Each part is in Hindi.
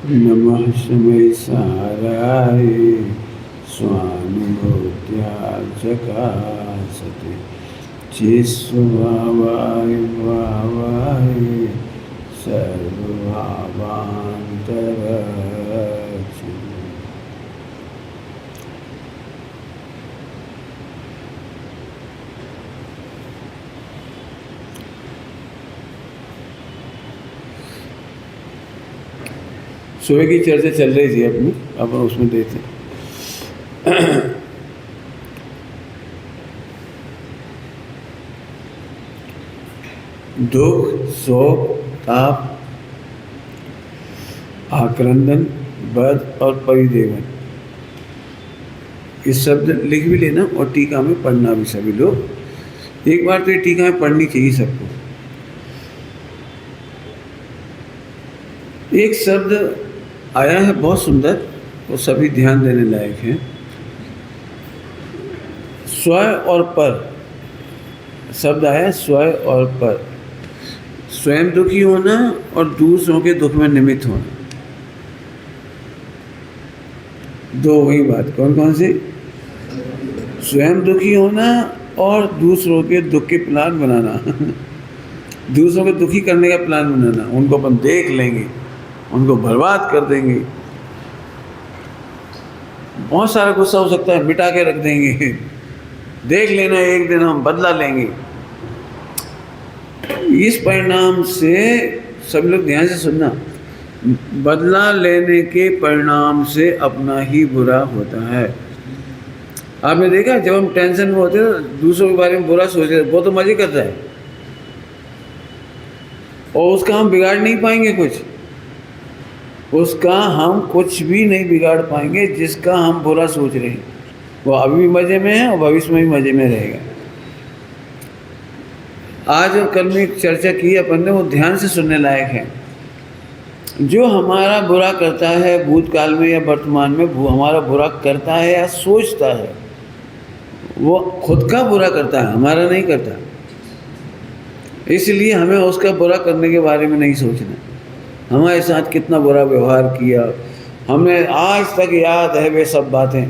नमः शमै साराय स्वानुभूत्या चकासते चिस्वभावाय भावाय सर्वभावान्तरक्षिणे। सुबह की चर्चा चल रही थी अपनी, अब उसमें देते दुख, शोक, ताप, आक्रंदन, बध और परिदेवन, ये शब्द लिख भी लेना और टीका में पढ़ना भी सभी लोग। एक बार तो ये टीका में पढ़नी चाहिए सबको। एक शब्द आया है बहुत सुंदर, वो सभी ध्यान देने लायक है। स्व और पर शब्द आया, स्व और पर। स्वयं दुखी होना और दूसरों के दुख में निमित्त होना, दो वही बात। कौन कौन सी? स्वयं दुखी होना और दूसरों के दुख के प्लान बनाना दूसरों को दुखी करने का प्लान बनाना। उनको अपन देख लेंगे, उनको बर्बाद कर देंगे, बहुत सारा गुस्सा हो सकता है, मिटा के रख देंगे, देख लेना एक दिन हम बदला लेंगे। इस परिणाम से सभी लोग ध्यान से सुनना, बदला लेने के परिणाम से अपना ही बुरा होता है। आपने देखा जब हम टेंशन में होते हैं दूसरों के बारे में बुरा सोचते हैं, वो तो मजे करता है और उसका हम बिगाड़ नहीं पाएंगे कुछ, उसका हम कुछ भी नहीं बिगाड़ पाएंगे जिसका हम बुरा सोच रहे हैं। वो अभी भी मज़े में है और भविष्य में भी मज़े में रहेगा। आज और कल में एक चर्चा की अपन ने, वो ध्यान से सुनने लायक है। जो हमारा बुरा करता है भूतकाल में या वर्तमान में, वो हमारा बुरा करता है या सोचता है, वो खुद का बुरा करता है, हमारा नहीं करता। इसलिए हमें उसका बुरा करने के बारे में नहीं सोचना। हमारे साथ कितना बुरा व्यवहार किया, हमें आज तक याद है वे सब बातें,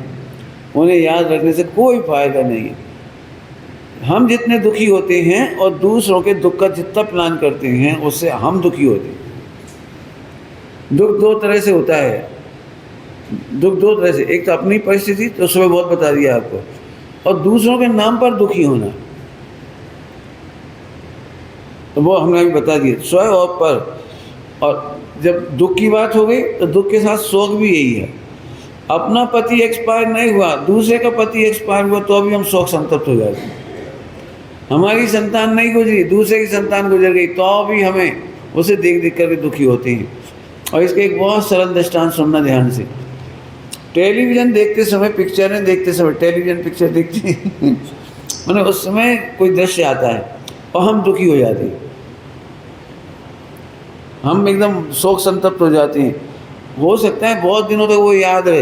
उन्हें याद रखने से कोई फ़ायदा नहीं है। हम जितने दुखी होते हैं और दूसरों के दुख का जितना प्लान करते हैं, उससे हम दुखी होते हैं। दुख दो तरह से होता है, दुख दो तरह से, एक तो अपनी परिस्थिति, तो सुबह बहुत बता दिया आपको, और दूसरों के नाम पर दुखी होना, तो वो हमने अभी बता दिया, स्व और पर। और जब दुख की बात हो गई तो दुख के साथ शोक भी यही है। अपना पति एक्सपायर नहीं हुआ, दूसरे का पति एक्सपायर हुआ तो अभी हम शोक संतप्त हो जाते हैं। हमारी संतान नहीं गुजरी, दूसरे की संतान गुजर गई तो भी हमें उसे देख देख करके दुखी होते हैं। और इसका एक बहुत सरल दृष्टांत सुनना ध्यान से। टेलीविज़न देखते समय, पिक्चरें देखते समय, टेलीविज़न पिक्चर देखते हैं मैंने उस समय कोई दृश्य आता है और हम दुखी हो जाते हैं, हम एकदम शोक संतप्त हो जाते हैं। हो सकता है बहुत दिनों तक वो याद रहे,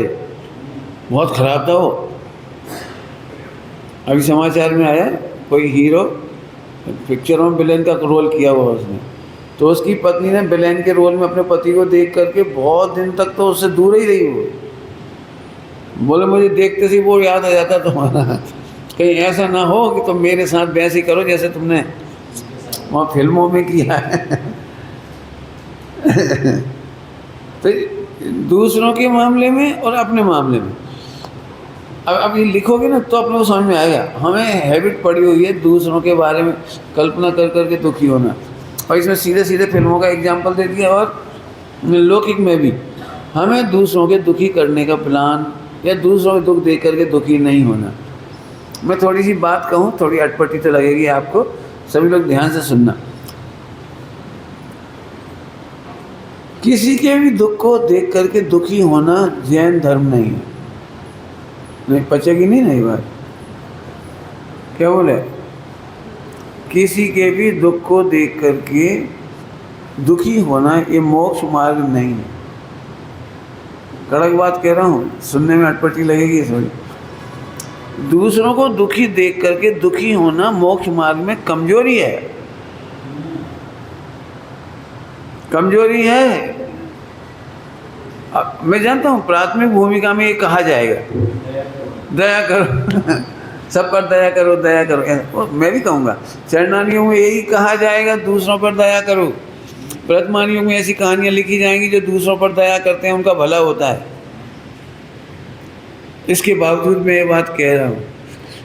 बहुत ख़राब था वो। अभी समाचार में आया कोई हीरो पिक्चरों में विलेन का रोल किया हुआ उसने, तो उसकी पत्नी ने विलेन के रोल में अपने पति को देख करके बहुत दिन तक तो उससे दूर ही रही। वो बोले मुझे देखते से वो याद आ जाता तुम्हारा, कहीं ऐसा ना हो कि तुम मेरे साथ वैसे ही करो जैसे तुमने वहाँ फिल्मों में किया है तो दूसरों के मामले में और अपने मामले में अब ये लिखोगे ना तो अपने को समझ में आएगा। हमें हैबिट पड़ी हुई है दूसरों के बारे में कल्पना कर करके दुखी होना, और इसमें सीधे सीधे फिल्मों का एग्जाम्पल दे दिया और लौकिक में भी। हमें दूसरों के दुखी करने का प्लान या दूसरों के दुख देख करके दुखी नहीं होना। मैं थोड़ी सी बात कहूँ, थोड़ी अटपटी तो लगेगी आपको, सभी लोग ध्यान से सुनना। किसी के भी दुख को देख करके दुखी होना जैन धर्म नहीं है। नहीं पचेगी नहीं नहीं बात, क्या बोले? किसी के भी दुख को देख करके दुखी होना ये मोक्ष मार्ग नहीं है। कड़क बात कह रहा हूँ, सुनने में अटपटी लगेगी थोड़ी। दूसरों को दुखी देख करके दुखी होना मोक्ष मार्ग में कमजोरी है, कमजोरी है। अब मैं जानता हूँ प्राथमिक भूमिका में ये कहा जाएगा, दया करो सब पर दया करो, दया करो। मैं भी कहूँगा चरणानियों में यही कहा जाएगा, दूसरों पर दया करो। प्रथमानियों में ऐसी कहानियाँ लिखी जाएंगी जो दूसरों पर दया करते हैं, उनका भला होता है। इसके बावजूद मैं ये बात कह रहा हूँ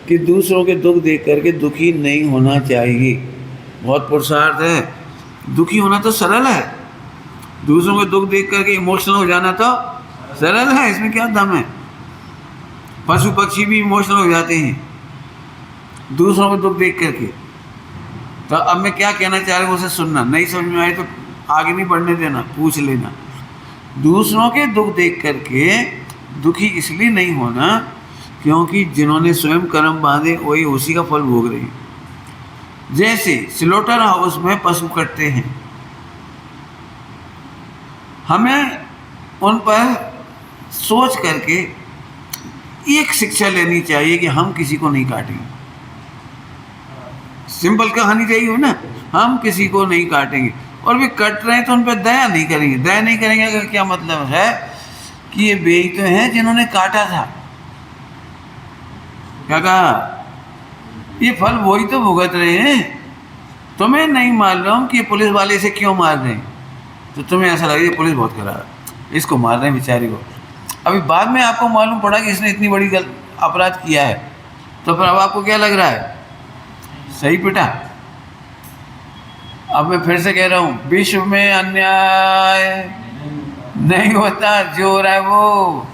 कि दूसरों के दुख देख करके दुखी नहीं होना चाहिए। बहुत पुरुषार्थ है, दुखी होना तो सरल है, दूसरों के दुख देख करके इमोशनल हो जाना तो सरल है, इसमें क्या दम है। पशु पक्षी भी इमोशनल हो जाते हैं दूसरों के दुख देख करके। तो अब मैं क्या कहना चाह रहा हूँ उसे सुनना, नहीं समझ में आए तो आगे नहीं बढ़ने देना, पूछ लेना। दूसरों के दुख देख करके दुखी इसलिए नहीं होना क्योंकि जिन्होंने स्वयं कर्म बांधे वही उसी का फल भोग रहे हैं। जैसे स्लॉटर हाउस में पशु कटते हैं, हमें उन पर सोच करके एक शिक्षा लेनी चाहिए कि हम किसी को नहीं काटेंगे। सिंपल कहानी चाहिए हो ना, हम किसी को नहीं काटेंगे। और वे कट रहे हैं तो उन पर दया नहीं करेंगे। दया नहीं करेंगे का क्या मतलब है कि ये वे तो हैं जिन्होंने काटा था। क्या कहा, ये फल वही तो भुगत रहे हैं। तुम्हें नहीं मालूम कि ये पुलिस वाले इसे क्यों मार रहे हैं, तो तुम्हें ऐसा लगे पुलिस बहुत खराब है, इसको मार रहे हैं बेचारे को। अभी बाद में आपको मालूम पड़ा कि इसने इतनी बड़ी अपराध किया है, तो फिर अब आपको क्या लग रहा है, सही पिटा। अब मैं फिर से कह रहा हूँ, विश्व में अन्याय नहीं होता, जो हो रहा है वो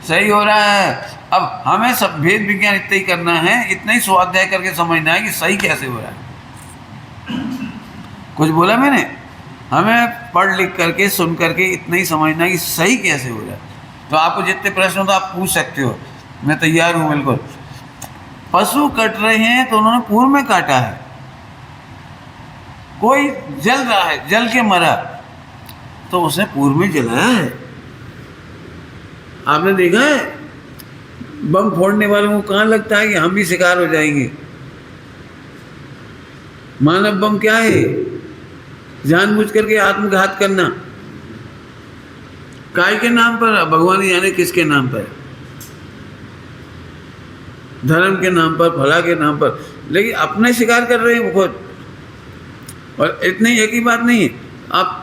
सही हो रहा है। अब हमें सब भेद विज्ञान इतना ही करना है, इतना ही स्वाध्याय करके समझना है कि सही कैसे हो रहा है। कुछ बोला मैंने, हमें पढ़ लिख करके सुन करके इतना ही समझना है कि सही कैसे हो रहा है। तो आपको जितने प्रश्न हो तो आप पूछ सकते हो, मैं तैयार हूँ बिल्कुल। पशु कट रहे हैं तो उन्होंने पूर्व में काटा है, कोई जल रहा है, जल के मरा तो उसने पूर्व में जलाया है। आपने देखा है बम फोड़ने वालों को कहाँ लगता है कि हम भी शिकार हो जाएंगे। मानव बम क्या है, जानबूझ करके आत्मघात करना, काय के नाम पर, भगवान जाने किसके नाम पर, धर्म के नाम पर, भला के नाम पर, लेकिन अपने शिकार कर रहे हैं वो खुद। और इतनी एक ही बात नहीं है, आप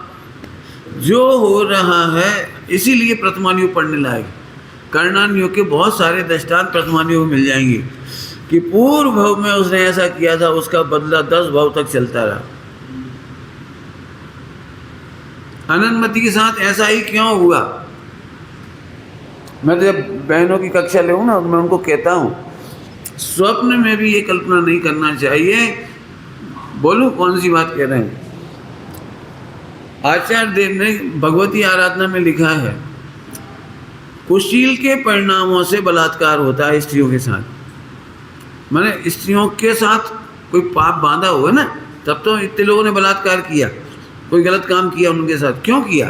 जो हो रहा है इसीलिए प्रथमानियों पढ़ने लायक। कर्णानियों के बहुत सारे दृष्टांत प्रथमानियों में मिल जाएंगे कि पूर्व भव में उसने ऐसा किया था, उसका बदला 10 भव तक चलता रहा। अनंतमती के साथ ऐसा ही क्यों हुआ। मैं तो जब बहनों की कक्षा ले ना, मैं उनको कहता हूँ स्वप्न में भी ये कल्पना नहीं करना चाहिए। बोलूं कौन सी बात कह रहे हैं। आचार्य देव ने भगवती आराधना में लिखा है, कुशील के परिणामों से बलात्कार होता है स्त्रियों के साथ। माने स्त्रियों के साथ कोई पाप बांधा हुआ ना, तब तो इतने लोगों ने बलात्कार किया, कोई गलत काम किया उनके साथ। क्यों किया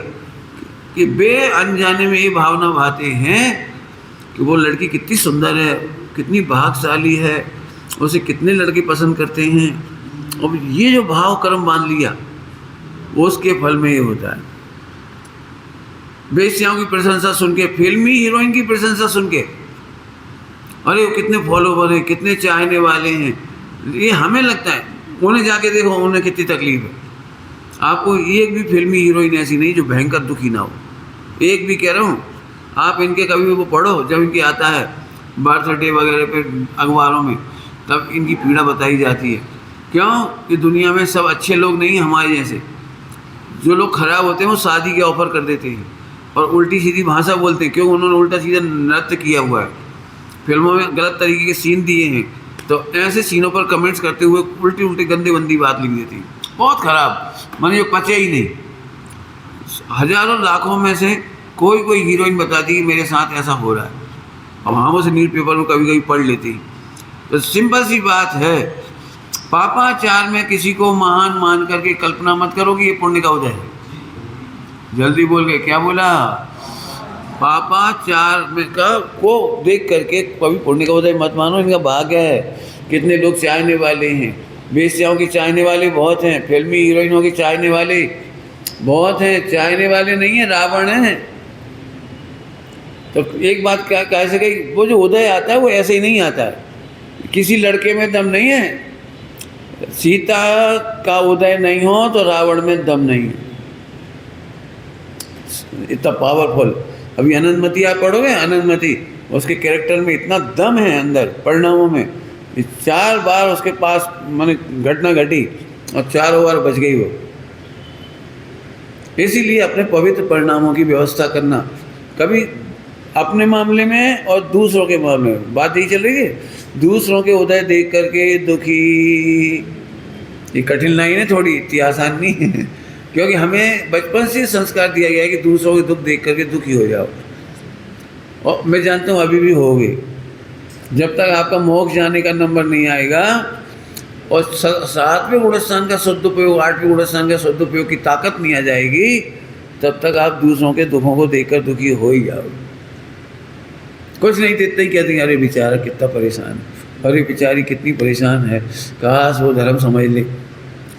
कि वे अनजाने में ये भावना भाते हैं कि वो लड़की कितनी सुंदर है, कितनी भाग्यशाली है, उसे कितने लड़के पसंद करते हैं। अब ये जो भाव कर्म बांध लिया उसके फल में ये होता है। वेश्याओं की प्रशंसा सुन के, फिल्मी हीरोइन की प्रशंसा सुन के, अरे वो कितने फॉलोवर हैं, कितने चाहने वाले हैं, ये हमें लगता है। उन्हें जाके देखो उन्हें कितनी तकलीफ है। आपको एक भी फिल्मी हीरोइन ऐसी नहीं जो भयंकर दुखी ना हो, एक भी कह रहा हूँ। आप इनके कभी भी वो पढ़ो, जब इनके आता है बर्थडे वगैरह पे अखबारों में, तब इनकी पीड़ा बताई जाती है। क्यों कि दुनिया में सब अच्छे लोग नहीं हैं हमारे जैसे। जो लोग खराब होते हैं वो शादी के ऑफर कर देते हैं और उल्टी सीधी भाषा बोलते हैं, क्यों उन्होंने उल्टा सीधा नृत्य किया हुआ है, फिल्मों में गलत तरीके के सीन दिए हैं, तो ऐसे सीनों पर कमेंट्स करते हुए उल्टी उल्टी गंदी बंदी बात लिख देती है, बहुत ख़राब, माने जो पचे ही नहीं। हजारों लाखों में से कोई कोई हीरोइन बताती कि मेरे साथ ऐसा हो रहा है, अब हम उसे न्यूज़ पेपर में कभी कभी पढ़ लेती। तो सिंपल सी बात है, पापाचार में किसी को महान मान करके कल्पना मत करो कि ये पुण्य का उदय है। जल्दी बोल गए, क्या बोला? पापाचार में का को देख करके कभी पुण्य का उदय मत मानो, इनका भाग्य है। कितने लोग चाहने वाले हैं, वेश्याओं की चाहने वाले बहुत हैं, फिल्मी हीरोइनों की चाहने वाले बहुत हैं, चाहने वाले नहीं हैं रावण हैं। तो एक बात क्या कैसे कही, वो जो उदय आता है वो ऐसे ही नहीं आता है। किसी लड़के में दम नहीं है, सीता का उदय नहीं हो तो रावण में दम नहीं है, इतना पावरफुल। अभी अनंतमती आप पढ़ोगे, अनंतमती, उसके कैरेक्टर में इतना दम है अंदर परिणामों में, 4 बार उसके पास माने घटना घटी और 4 बार बच गई वो। इसीलिए अपने पवित्र परिणामों की व्यवस्था करना, कभी अपने मामले में और दूसरों के मामले में। बात यही चल रही है, दूसरों के उदय देख करके दुखी, ये कठिन लाइन है थोड़ी, इतनी आसान नहीं है, क्योंकि हमें बचपन से संस्कार दिया गया है कि दूसरों के दुख देख करके दुखी हो जाओ, और मैं जानता हूँ अभी भी होगे। जब तक आपका मोक्ष जाने का नंबर नहीं आएगा और 7वें गुणस्थान का सदुपयोग, 8वें गुणस्थान का सदुपयोग की ताकत नहीं आ जाएगी, तब तक आप दूसरों के दुखों को देखकर दुखी हो ही जाओगे। कुछ नहीं देते ही कहते हैं अरे बेचारा कितना परेशान है, अरे बेचारी कितनी परेशान है, काश वो धर्म समझ ले,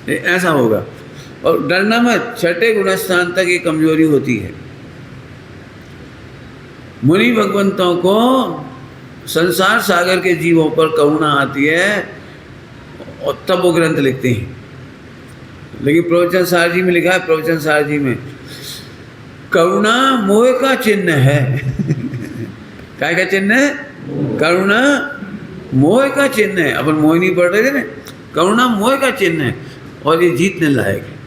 ऐसा होगा। और डरना मत, 6ठे गुणस्थान तक ये कमजोरी होती है। मुनि भगवंतों को संसार सागर के जीवों पर करुणा आती है और तब वो ग्रंथ लिखते हैं। लेकिन प्रवचन सार जी में लिखा है, प्रवचन सार जी में करुणा मोह का चिन्ह है। क्या का चिन्ह है? करुणा मोह का चिन्ह है। अपन मोह नहीं पढ़ रहे थे ना, करुणा मोह का चिन्ह है और ये जीतने लायक है।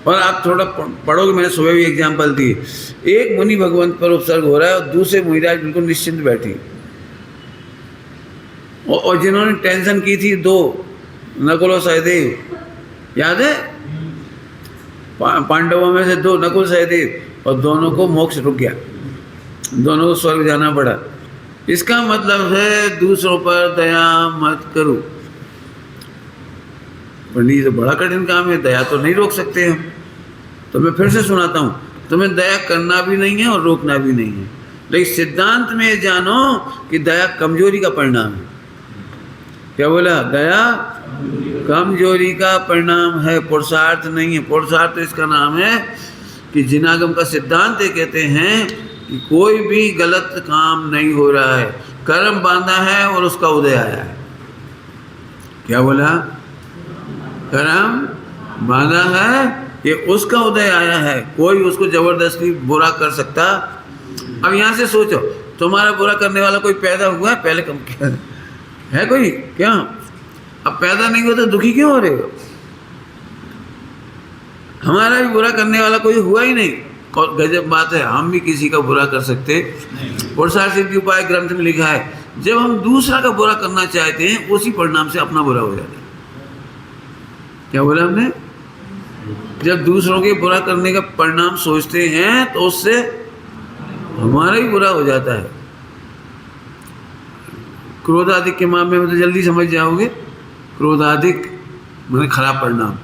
और आप थोड़ा पढ़ोगे, मैंने सुबह भी एग्जाम्पल दी, एक मुनि भगवंत पर उपसर्ग हो रहा है और दूसरे मुनिराज बिल्कुल निश्चिंत बैठी, और जिन्होंने टेंशन की थी 2, नकुल और सहदेव, याद है? पांडवों में से 2 नकुल सहदेव, और दोनों को मोक्ष रुक गया, दोनों को स्वर्ग जाना पड़ा। इसका मतलब है दूसरों पर दया मत करो। पंडित तो बड़ा कठिन काम है, दया तो नहीं रोक सकते हम। तो मैं फिर से सुनाता हूँ, तुम्हें दया करना भी नहीं है और रोकना भी नहीं है, लेकिन सिद्धांत में जानो कि दया कमजोरी का परिणाम है। क्या बोला? दया कमजोरी का परिणाम है, पुरुषार्थ नहीं है। पुरुषार्थ इसका नाम है कि जिनागम का सिद्धांत ये कहते हैं कि कोई भी गलत काम नहीं हो रहा है, कर्म बांधा है और उसका उदय आया है। क्या बोला? कर्म बांधा है, ये उसका उदय आया है, कोई उसको जबरदस्ती बुरा कर सकता। अब यहाँ से सोचो, तुम्हारा बुरा करने वाला कोई पैदा हुआ है पहले? कम क्या है कोई? क्या अब पैदा नहीं हुआ तो दुखी क्यों हो रहे हो? हमारा भी बुरा करने वाला कोई हुआ ही नहीं। और गजब बात है, हम भी किसी का बुरा कर सकते। पुरुषार्थ सिद्धि उपाय ग्रंथ में लिखा है, जब हम दूसरा का बुरा करना चाहते हैं उसी परिणाम से अपना बुरा हो जाता है। क्या बोला हमने? जब दूसरों के बुरा करने का परिणाम सोचते हैं तो उससे हमारा ही बुरा हो जाता है। क्रोधाधिक के मामले में तो जल्दी समझ जाओगे, क्रोधाधिक माने खराब परिणाम,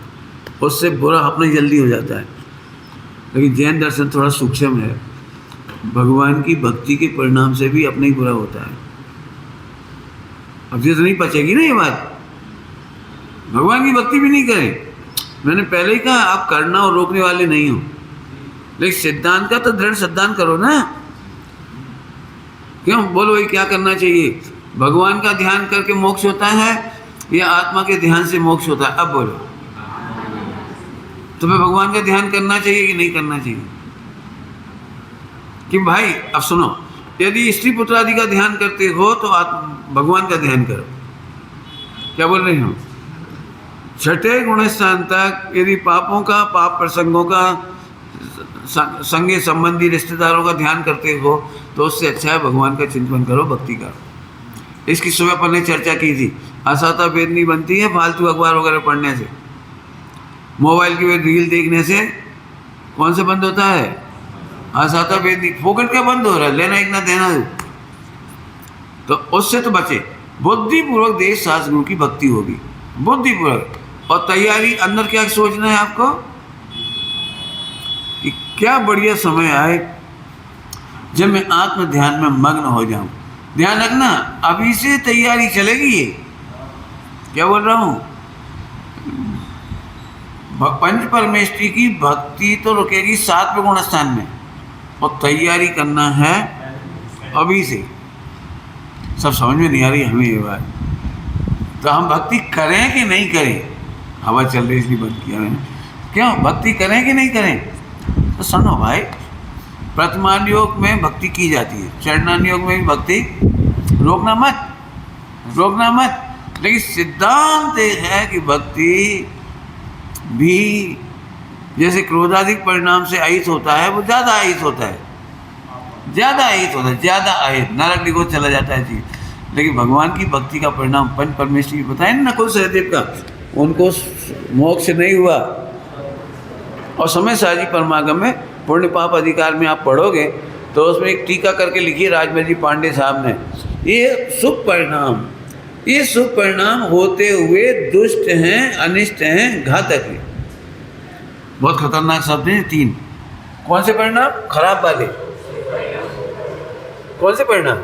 उससे बुरा अपना जल्दी हो जाता है। लेकिन जैन दर्शन थोड़ा सूक्ष्म है, भगवान की भक्ति के परिणाम से भी अपना ही बुरा होता है। अब ये तो नहीं पचेगी ना ये बात, भगवान की भक्ति भी नहीं करें। मैंने पहले ही कहा, आप करना और रोकने वाले नहीं हो, लेकिन सिद्धांत का तो दृढ़ सिद्धांत करो ना। क्यों बोलो भाई क्या करना चाहिए? भगवान का ध्यान करके मोक्ष होता है या आत्मा के ध्यान से मोक्ष होता है? अब बोलो, तुम्हें भगवान का ध्यान करना चाहिए कि नहीं करना चाहिए? कि भाई अब सुनो, यदि स्त्री पुत्र आदि का ध्यान करते हो तो भगवान का ध्यान करो। क्या बोल रही हूँ? 6ठे गुणस्थान तक यदि पापों का, पाप प्रसंगों का, संगे संबंधी रिश्तेदारों का ध्यान करते हो तो उससे अच्छा है भगवान का चिंतन करो, भक्ति करो। इसकी सुबह अपन ने चर्चा की थी। आसाता वेद नहीं बनती है फालतू अखबार वगैरह पढ़ने से, मोबाइल की रील देखने से। कौन से बंद होता है? आसाता वेद नहीं, फोकट क्या बंद हो रहा है, लेना एक ना देना। तो उससे तो बचे, बुद्धिपूर्वक देश शास्त्र गुरु की भक्ति होगी, बुद्धिपूर्वक। और तैयारी अंदर क्या सोचना है आपको कि क्या बढ़िया समय आए जब मैं आत्म ध्यान में मग्न हो जाऊं। ध्यान रखना, अभी से तैयारी चलेगी ये। क्या बोल रहा हूं? पंच परमेष्ठी की भक्ति तो रुकेगी 7वें गुणस्थान में, और तैयारी करना है अभी से। सब समझ में नहीं आ रही हमें ये बात। तो हम भक्ति करें कि नहीं करें? हवा चल रही इसलिए बंद किया मैंने। क्यों भक्ति करें कि नहीं करें? तो सुनो भाई, प्रथमान योग में भक्ति की जाती है, चरणान योग में भी भक्ति, रोकना मत। लेकिन सिद्धांत एक है कि भक्ति भी जैसे क्रोधाधिक परिणाम से अहित होता है, वो ज़्यादा अहित होता है, ज़्यादा अहित नरक निगो चला जाता है जी। लेकिन भगवान की भक्ति का परिणाम पंच परमेश्वरी बताए ना, नकुल सहदेव का, उनको मोक्ष नहीं हुआ। और समय साजी परमागम में पुण्य पाप अधिकार में आप पढ़ोगे तो उसमें एक टीका करके लिखी राजमल जी पांडे साहब ने, ये शुभ परिणाम होते हुए दुष्ट हैं, अनिष्ट हैं, घातक हैं। बहुत खतरनाक शब्द हैं 3। कौन से परिणाम? खराब वाले। कौन से परिणाम?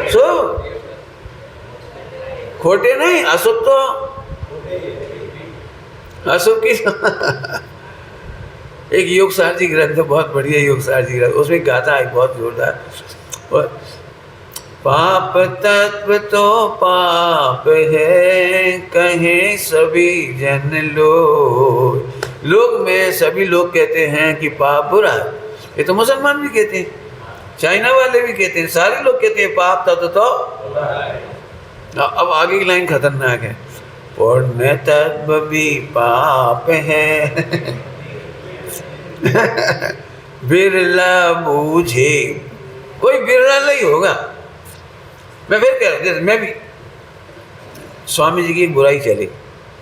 शुभ, खोटे नहीं, अशुभ तो अशुभ की एक योग सारजी ग्रंथ है, बहुत बढ़िया योग सारजी ग्रंथ, उसमें गाथा है बहुत जोरदार। पाप तत्व तो पाप है, कहें सभी जन लोग में सभी लोग कहते हैं कि पाप बुरा है। ये तो मुसलमान भी कहते हैं, चाइना वाले भी कहते हैं, सारे लोग कहते हैं पाप तत्व तो। अब आगे की लाइन खतरनाक है, पुण्य तत्व भी पाप है बिरला बूझे। कोई बिरला नहीं होगा। मैं फिर कह रहा हूँ, मैं भी स्वामी जी की एक बुराई चली,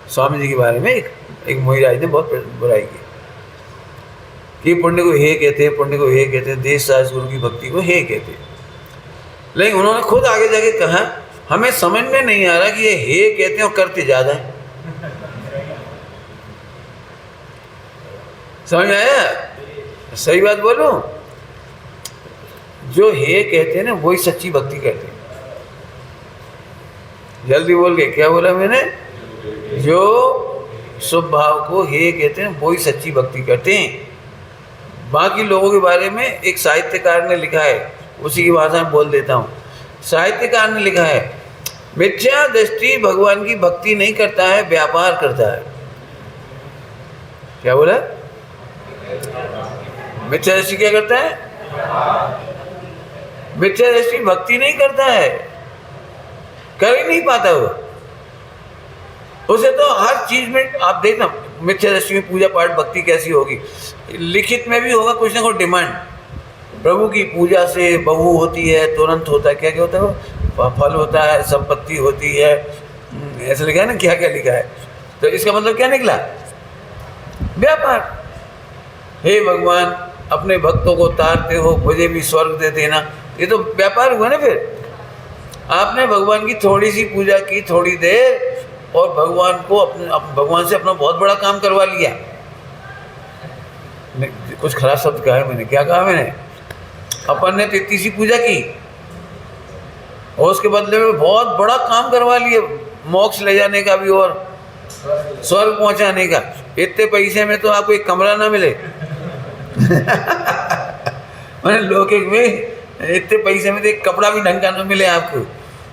स्वामी जी के बारे में एक मोहिराज ने बहुत बुराई की कि पुण्य को हे कहते हैं, पुण्य को हे कहते हैं, देश सास गुरु की भक्ति को हे कहते हैं। लेकिन उन्होंने खुद आगे जाके कहा, हमें समझ में नहीं आ रहा कि ये हे कहते हैं और करते ज़्यादा है। समझ में आया? सही बात बोलूं? जो हे कहते हैं ना वही सच्ची भक्ति करते हैं। जल्दी बोल के क्या बोला मैंने? जो शुभ भाव को हे कहते हैं वही सच्ची भक्ति करते हैं। बाकी लोगों के बारे में एक साहित्यकार ने लिखा है, उसी की भाषा में बोल देता हूँ। साहित्यकार ने लिखा है, मिथ्या दृष्टि भगवान की भक्ति नहीं करता है, व्यापार करता है। क्या बोला? मिथ्या दृष्टि क्या करता है? मिथ्या दृष्टि भक्ति नहीं करता है, कर ही नहीं पाता वो। उसे तो हर चीज में आप देखना, मिथ्या दृष्टि में पूजा पाठ भक्ति कैसी होगी? लिखित में भी होगा कुछ ना कुछ डिमांड। प्रभु की पूजा से बहू होती है, तुरंत होता है, क्या क्या होता है वो, फल होता है, संपत्ति होती है, ऐसा लिखा है ना, क्या क्या लिखा है। तो इसका मतलब क्या निकला? व्यापार। हे भगवान, अपने भक्तों को तारते हो, मुझे भी स्वर्ग दे देना, ये तो व्यापार हुआ ना। फिर आपने भगवान की थोड़ी सी पूजा की, थोड़ी देर, और भगवान से अपना बहुत बड़ा काम करवा लिया। कुछ खराब शब्द कहा है मैंने? क्या कहा मैंने? अपन ने इतनी सी पूजा की और उसके बदले में बहुत बड़ा काम करवा लिया, मोक्ष ले जाने का भी और स्वर्ग पहुंचाने का। इतने पैसे में तो आपको एक कमरा ना मिले मैंने लौकिक में इतने पैसे में तो एक कपड़ा भी ढंग का ना मिले आपको।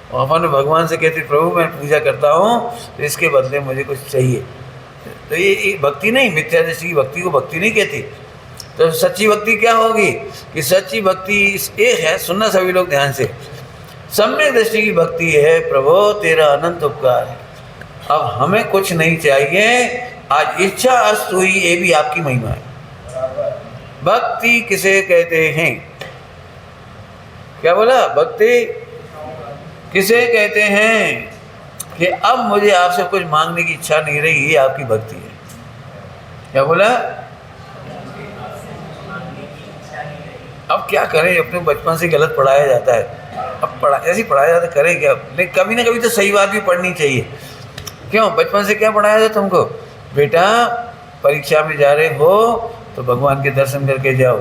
और अपन भगवान से कहते, प्रभु मैं पूजा करता हूँ तो इसके बदले मुझे कुछ चाहिए। तो ये भक्ति नहीं, मिथ्या दृष्टि की भक्ति को भक्ति नहीं कहती। तो सच्ची भक्ति क्या होगी? कि सच्ची भक्ति एक है, सुनना सभी लोग ध्यान से, सम्यक दृष्टि की भक्ति है, प्रभु तेरा अनंत उपकार है, अब हमें कुछ नहीं चाहिए, आज इच्छा अस्तु ही, ये भी आपकी महिमा है। भक्ति किसे कहते हैं? क्या बोला? भक्ति किसे कहते हैं? कि अब मुझे आपसे कुछ मांगने की इच्छा नहीं रही, ये आपकी भक्ति है। क्या बोला? अब क्या करें, अपने बचपन से गलत पढ़ाया जाता है, अब ऐसे पढ़ाया जाता है, करें क्या? लेकिन कभी ना कभी तो सही बात भी पढ़नी चाहिए। क्यों? बचपन से क्या पढ़ाया जाता तुमको? बेटा परीक्षा में जा रहे हो तो भगवान के दर्शन करके जाओ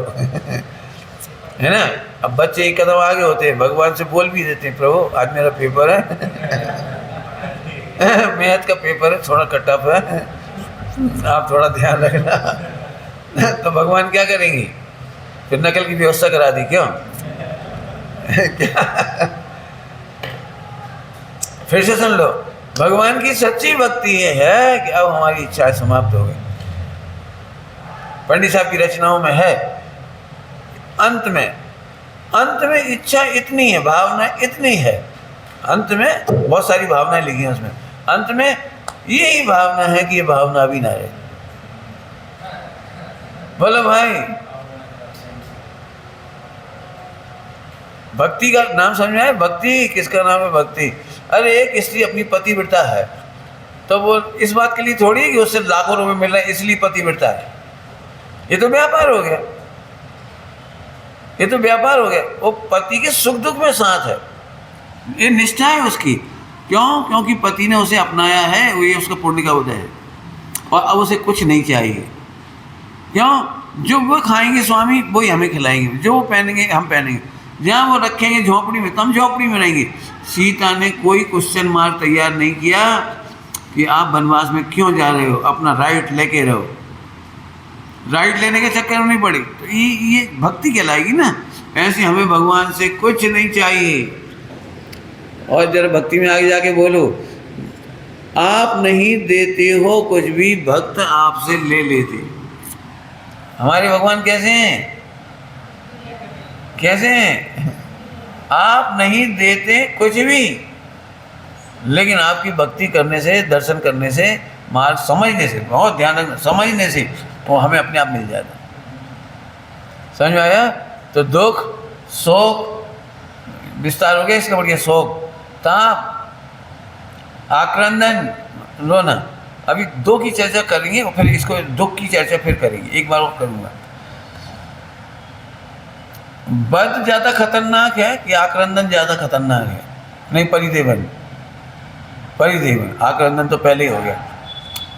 है ना। अब बच्चे एक कदम आगे होते हैं, भगवान से बोल भी देते हैं, प्रभु आज मेरा पेपर है मैथ का पेपर है, थोड़ा कटअप है, आप थोड़ा ध्यान रखना तो भगवान क्या करेंगी? फिर नकल की व्यवस्था करा दी। क्यों? क्या? फिर से सुन लो, भगवान की सच्ची भक्ति ये है कि अब हमारी इच्छाएं समाप्त हो गई। पंडित साहब की रचनाओं में है, अंत में इच्छा इतनी है, भावना इतनी है, अंत में बहुत सारी भावनाएं लिखी हैं उसमें, अंत में यही भावना है कि ये भावना भी ना रहे। बोलो भाई, भक्ति का नाम समझ में आया? भक्ति किसका नाम है? भक्ति। अरे एक स्त्री अपनी पतिव्रता है तो वो इस बात के लिए थोड़ी है कि उससे लाखों रुपए मिल रहे हैं इसलिए पतिव्रता है। ये तो व्यापार हो गया, ये तो व्यापार हो गया। वो पति के सुख दुख में साथ है, ये निष्ठा है उसकी। क्यों? क्योंकि पति ने उसे अपनाया है, वो ये उसका पुण्य का उदय है और अब उसे कुछ नहीं चाहिए। क्यों? जो वो खाएंगे स्वामी वही हमें खिलाएंगे, जो वो पहनेंगे हम पहनेंगे, जहाँ वो रखेंगे झोंपड़ी में तो हम झोंपड़ी में रहेंगे। सीता ने कोई क्वेश्चन मार्क तैयार नहीं किया कि आप वनवास में क्यों जा रहे हो, अपना राइट लेके रहो। राइट लेने के चक्कर में नहीं पड़ी तो ये भक्ति कहलाएगी ना। ऐसे हमें भगवान से कुछ नहीं चाहिए। और जरा भक्ति में आगे जाके बोलो, आप नहीं देते हो कुछ भी, भक्त आपसे ले लेते। हमारे भगवान कैसे हैं? कैसे हैं? आप नहीं देते कुछ भी, लेकिन आपकी भक्ति करने से, दर्शन करने से, मार्ग समझने से, बहुत ध्यान रखना, समझने से वो हमें अपने आप मिल जाता। समझ में आया? तो दुख, शोक, विस्तार हो गया इसका, बढ़िया शोक, ताप, आक्रंदन, रोना। अभी दो की चर्चा करेंगे और फिर इसको दुख की चर्चा फिर करेंगे, एक बार और करूँगा। बद ज़्यादा खतरनाक है कि आक्रंदन ज़्यादा खतरनाक है? नहीं, परिदेवन। परिदेवन, आक्रंदन तो पहले ही हो गया।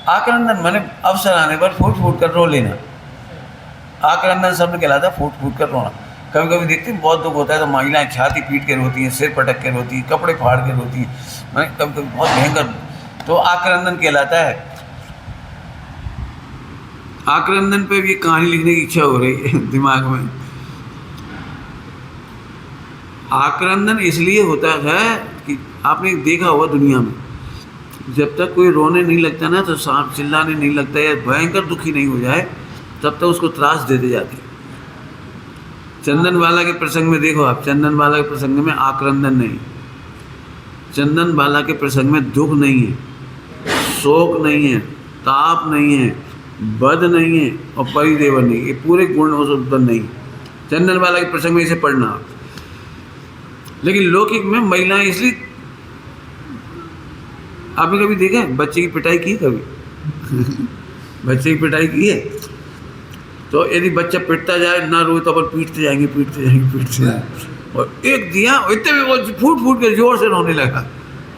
आक्रंदन माने अवसर आने पर फूट फूट कर रो लेना। आक्रंदन शब्द कहलाता है फूट फूट कर रोना। कभी कभी देखते हैं बहुत दुख होता है तो महिलाएं छाती पीट के रोती हैं, सिर पटक के रोती हैं, कपड़े फाड़ के रोती हैं, माने कभी कभी बहुत भयंकर, तो आक्रंदन कहलाता है। आक्रंदन पे भी कहानी लिखने की इच्छा हो रही है दिमाग में। आक्रंदन इसलिए होता है कि आपने देखा होगा दुनिया में, जब तक कोई रोने नहीं लगता ना, तो सांप चिल्लाने नहीं लगता या भयंकर दुखी नहीं हो जाए, तब तक उसको त्रास देते जाती। चंदन बाला के प्रसंग में देखो आप, चंदन बाला के प्रसंग में आक्रंदन नहीं, चंदन बाला के प्रसंग में दुख नहीं है, शोक नहीं है, ताप नहीं है, बद नहीं है और परिदेवन नहीं, ये पूरे गुण उत्पन्न नहीं। चंदन बाला के प्रसंग में इसे पढ़ना। लेकिन लौकिक में महिलाएं इसलिए, आपने कभी देखा है बच्चे की पिटाई की? कभी बच्चे की पिटाई की है? तो यदि बच्चा पिटता जाए ना रोए तो अपन पीटते जाएंगे, पीटते जाएंगे, पीटते जाएंगे, और एक दिया इतने में वो फूट फूट कर जोर से रोने लगा,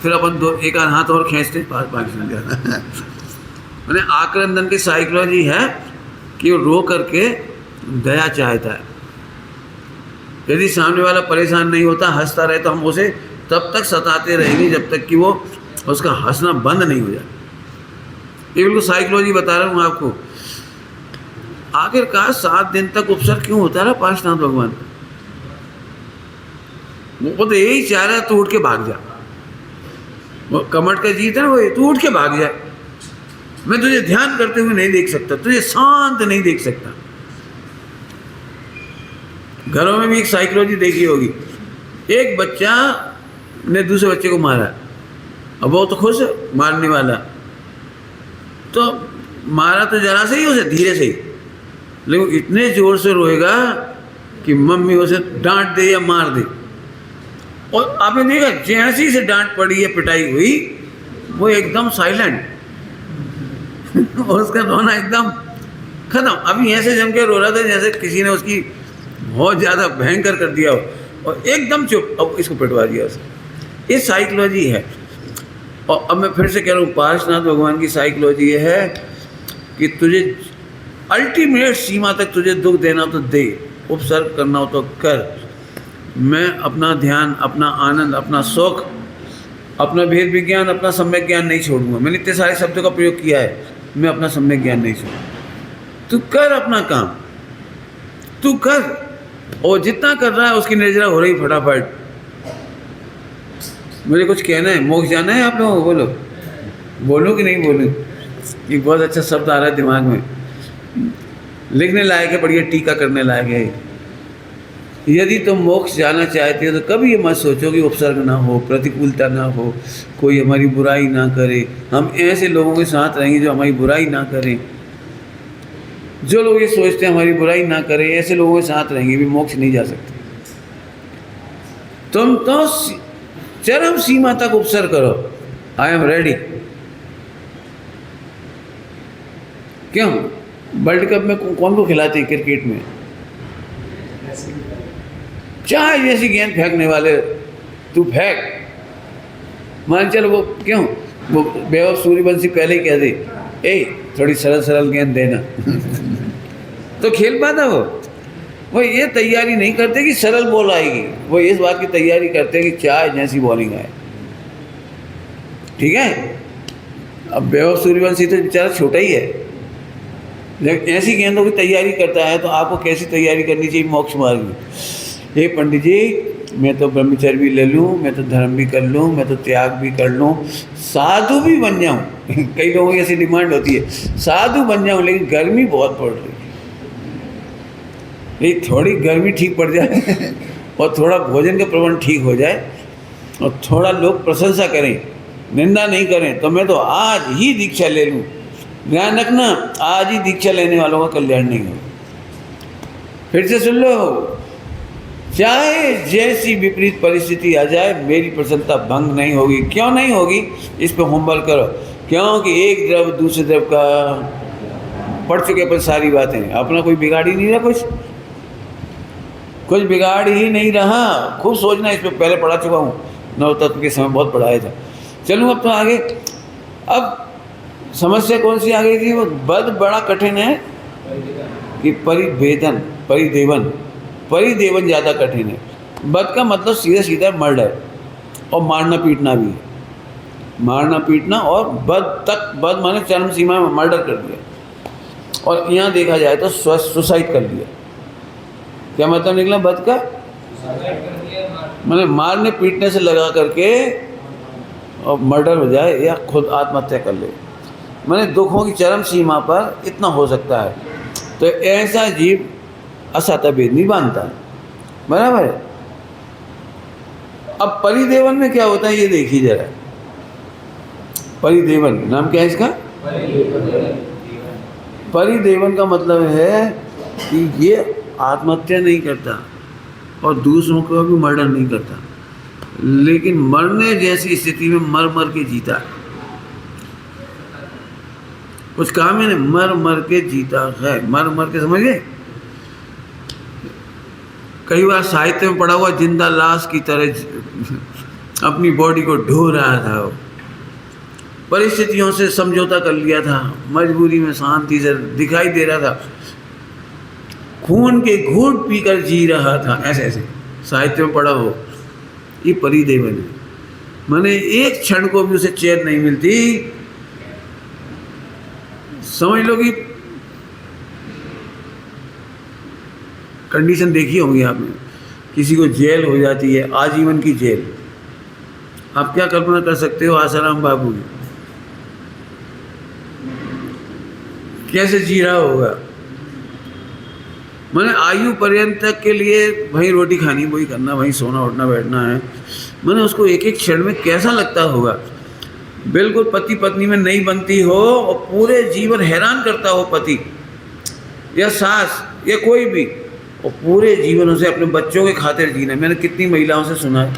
फिर अपन दो एक आध हाथ और खींचते पाँच सुन जाना। मैंने आक्रंदन की साइकोलॉजी है कि वो रो करके दया चाहता है। यदि सामने वाला परेशान नहीं होता, हंसता रहे, तो हम उसे तब तक सताते रहेंगे जब तक कि वो उसका हंसना बंद नहीं हो जाए। ये बिल्कुल साइकोलॉजी बता रहा हूँ आपको। आखिरकार 7 दिन तक उपसर्ग क्यों होता रहा पार्श्वनाथ भगवान? वो तो यही चाह रहा है तू उठ के भाग जा। वो कमट का जीत है ना, वो तू उठ के भाग जा, मैं तुझे ध्यान करते हुए नहीं देख सकता, तुझे शांत नहीं देख सकता। घरों में भी एक साइकोलॉजी देखी होगी, एक बच्चा ने दूसरे बच्चे को मारा, अब वो तो खुश है मारने वाला, तो मारा तो जरा से ही उसे, धीरे से ही, लेकिन इतने जोर से रोएगा कि मम्मी उसे डांट दे या मार दे। और आपने देखा जैसे ही से डांट पड़ी या पिटाई हुई, वो एकदम साइलेंट और उसका रोना एकदम खत्म। अभी ऐसे जम के रो रहा था जैसे किसी ने उसकी बहुत ज़्यादा भयंकर कर दिया हो, और एकदम चुप, अब इसको पिटवा दिया उसे। ये साइकोलॉजी है। और अब मैं फिर से कह रहा हूँ, पार्श्वनाथ भगवान की साइकोलॉजी ये है कि तुझे अल्टीमेट सीमा तक तुझे दुख देना तो दे, उपसर्ग करना हो तो कर। मैं अपना ध्यान, अपना आनंद, अपना शौक, अपना भेद विज्ञान, अपना सम्यक ज्ञान नहीं छोड़ूंगा। मैंने इतने सारे शब्दों का प्रयोग किया है, मैं अपना सम्यक ज्ञान नहीं छोड़ूंगा। तू कर अपना काम, तू कर, और जितना कर रहा है उसकी निर्जरा हो रही फटाफट। मुझे कुछ कहना है, मोक्ष जाना है आप लोगों को? बोलो, बोलूँ कि नहीं बोलूँ? ये बहुत अच्छा शब्द आ रहा है दिमाग में, लिखने लायक है, बढ़िया टीका करने लायक है। यदि तुम मोक्ष जाना चाहते हो तो कभी ये मत सोचो कि उपसर्ग ना हो, प्रतिकूलता ना हो, कोई हमारी बुराई ना करे। हम ऐसे लोगों के साथ रहेंगे जो हमारी बुराई ना करें। जो लोग ये सोचते हैं हमारी बुराई ना करें, ऐसे लोगों के साथ रहेंगे भी मोक्ष नहीं जा सकते। तुम तो चरम सीमा तक उपसर्ग करो, आई एम रेडी। क्यों? वर्ल्ड कप में कौन को खिलाते हैं क्रिकेट में? चाहे जैसी गेंद फेंकने वाले, तू फेंक, मान चल। वो क्यों, वो वैभव सूर्यवंशी पहले ही कह दे, ए थोड़ी सरल सरल गेंद देना तो खेल पाता वो ये तैयारी नहीं करते कि सरल बॉल आएगी, वो इस बात की तैयारी करते हैं कि चाहे जैसी बॉलिंग आए। ठीक है? अब वैभव सूर्यवंशी तो बेचारा छोटा ही है, लेकिन ऐसी गेंदों की तैयारी करता है, तो आपको कैसी तैयारी करनी चाहिए मोक्ष मार्ग में? हे पंडित जी, मैं तो ब्रह्मचर्य भी ले लूँ, मैं तो धर्म भी कर लूँ, मैं तो त्याग भी कर लूँ, साधु भी बन जाऊँ कई लोगों की ऐसी डिमांड होती है, साधु बन जाऊँ, लेकिन गर्मी बहुत पड़ रही है। ये थोड़ी गर्मी ठीक पड़ जाए और थोड़ा भोजन का प्रबंध ठीक हो जाए और थोड़ा लोग प्रशंसा करें, निंदा नहीं करें, तो मैं तो आज ही दीक्षा ले लूँ। ध्यान रखना, आज ही दीक्षा लेने वालों का कल्याण नहीं होगा। फिर से सुन लो, चाहे जैसी विपरीत परिस्थिति आ जाए, मेरी प्रसन्नता भंग नहीं होगी। क्यों नहीं होगी? इस पे होमवर्क करो। क्योंकि एक द्रव दूसरे द्रव का पढ़ चुके अपन सारी बातें, अपना कोई बिगाड़ ही नहीं रहा, कुछ बिगाड़ ही नहीं रहा। खूब सोचना, इस पे पहले पढ़ा चुका हूँ, नव तत्व के समय बहुत पढ़ाया था। चलूँ अब तो आगे। अब समस्या कौन सी आ गई थी? वो बद बड़ा कठिन है कि परिदेवन ज़्यादा कठिन है। बद का मतलब सीधा सीधा मर्डर और मारना पीटना भी, मारना पीटना। और बद माने चरम सीमा में मर्डर कर दिया। और यहाँ देखा जाए तो सुसाइड कर लिया। क्या मतलब निकला बद का? मैंने मारने पीटने से लगा करके और मर्डर हो जाए या खुद आत्महत्या कर ले। मैंने दुखों की चरम सीमा पर इतना हो सकता है। तो ऐसा जीव असाता भेद नहीं बांधता, बराबर है। अब परिदेवन में क्या होता है ये देखिए जरा। परिदेवन नाम क्या है इसका? परिदेवन का मतलब है कि ये आत्महत्या नहीं करता और दूसरों को भी मर्डर नहीं करता, लेकिन मरने जैसी स्थिति में मर मर के जीता। कुछ काम है, मर मर के जीता है, मर मर के, समझ गए? कई बार साहित्य में पढ़ा हुआ, जिंदा लाश की तरह अपनी बॉडी को ढो रहा था। परिस्थितियों से समझौता कर लिया था, मजबूरी में शांति से दिखाई दे रहा था, खून के घूंट पीकर जी रहा था। ऐसे ऐसे साहित्य में पढ़ा हो। ये परिदेवन है, माने एक क्षण को भी उसे चैन नहीं मिलती। समझ लो कि कंडीशन देखी होगी आपने, किसी को जेल हो जाती है, आजीवन की जेल। आप क्या कल्पना कर सकते हो आसाराम बाबू की, कैसे जी रहा होगा? मैंने आयु पर्यंत तक के लिए वहीं रोटी खानी, वही करना, वहीं सोना उठना बैठना है। मैंने उसको एक एक क्षण में कैसा लगता होगा। बिल्कुल पति पत्नी में नहीं बनती हो और पूरे जीवन हैरान करता हो पति या सास या कोई भी, और पूरे जीवन उसे अपने बच्चों के खातिर जीना। मैंने कितनी महिलाओं से सुना है,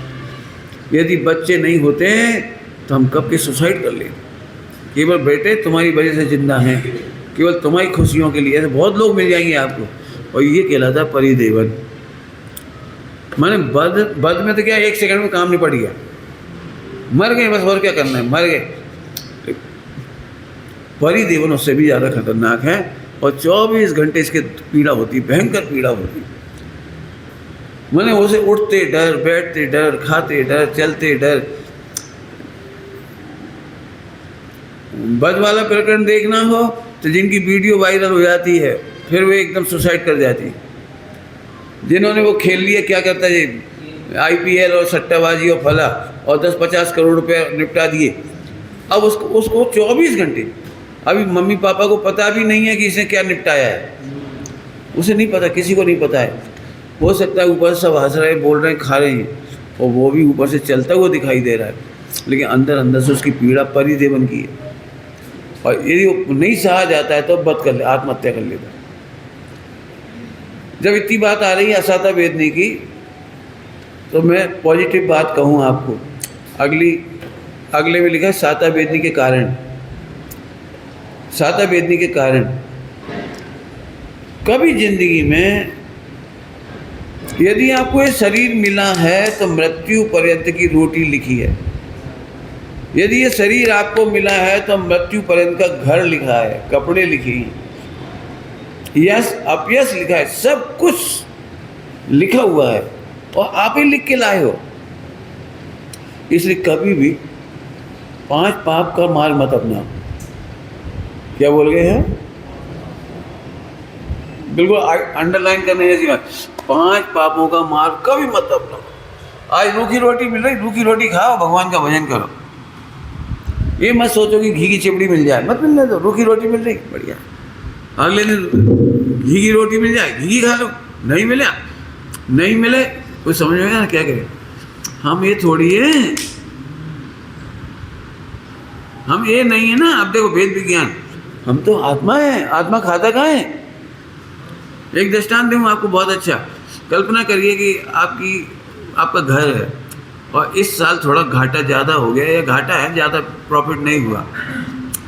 यदि बच्चे नहीं होते तो हम कब के सुसाइड कर लेते, केवल बेटे तुम्हारी वजह से जिंदा हैं, केवल तुम्हारी खुशियों के लिए। ऐसे बहुत लोग मिल जाएंगे आपको, और ये कहलाता है परिदेवन। मैंने बद में तो क्या एक सेकंड में काम नहीं पड़ गया, मर गए बस, और क्या करना है, मर गए। परिदेवन उससे भी ज़्यादा खतरनाक है और 24 घंटे इसके पीड़ा होती, भयंकर पीड़ा होती। मैंने उसे उठते डर, बैठते डर, खाते डर, चलते डर। बद वाला प्रकरण देखना हो तो जिनकी वीडियो वायरल हो जाती है, फिर वे एकदम सुसाइड कर जाती है। जिन्होंने वो खेल लिया, क्या करता है ये IPL और सट्टाबाजी और फला, और 10-50 करोड़ रुपए निपटा दिए। अब उसको 24 घंटे, अभी मम्मी पापा को पता भी नहीं है कि इसने क्या निपटाया है, उसे नहीं पता, किसी को नहीं पता है। हो सकता है ऊपर सब हंस रहे हैं, बोल रहे हैं, खा रहे हैं, और वो भी ऊपर से चलता हुआ दिखाई दे रहा है, लेकिन अंदर अंदर से उसकी पीड़ा परिदेवन की है। और यदि वो नहीं सहा जाता है तो आत्महत्या कर लेता है। जब इतनी बात आ रही है असाता वेदनी की, तो मैं पॉजिटिव बात कहूँ आपको। अगले में लिखा है साता वेदनी के कारण। साता वेदनी के कारण कभी जिंदगी में यदि आपको ये शरीर मिला है तो मृत्यु पर्यंत की रोटी लिखी है। यदि ये शरीर आपको मिला है तो मृत्यु पर्यंत का घर लिखा है, कपड़े लिखे हैं, यश अपयश लिखा है, सब कुछ लिखा हुआ है और आप ही लिख के लाए हो। इसलिए कभी भी 5 पाप का मार मत अपना। क्या बोल गए हैं? बिल्कुल अंडरलाइन करने जैसी बात, 5 पापों का मार कभी मत अपना। आज रूखी रोटी मिल रही, रूखी रोटी खाओ, भगवान का भजन करो। ये मत सोचो कि घी की चिपड़ी मिल जाए, मत मिलने दो। रूखी रोटी मिल रही, बढ़िया, अगले दिन घी की रोटी मिल जाए, घी खा लो। नहीं मिले कोई समझ में ना क्या करें। हम ये थोड़ी है, हम ये नहीं है ना। अब देखो वेद विज्ञान, हम तो आत्मा है, आत्मा खाता कहाँ है? एक दृष्टांत दूँ आपको बहुत अच्छा। कल्पना करिए कि आपका घर है और इस साल थोड़ा घाटा ज़्यादा हो गया, या घाटा है, ज़्यादा प्रॉफिट नहीं हुआ,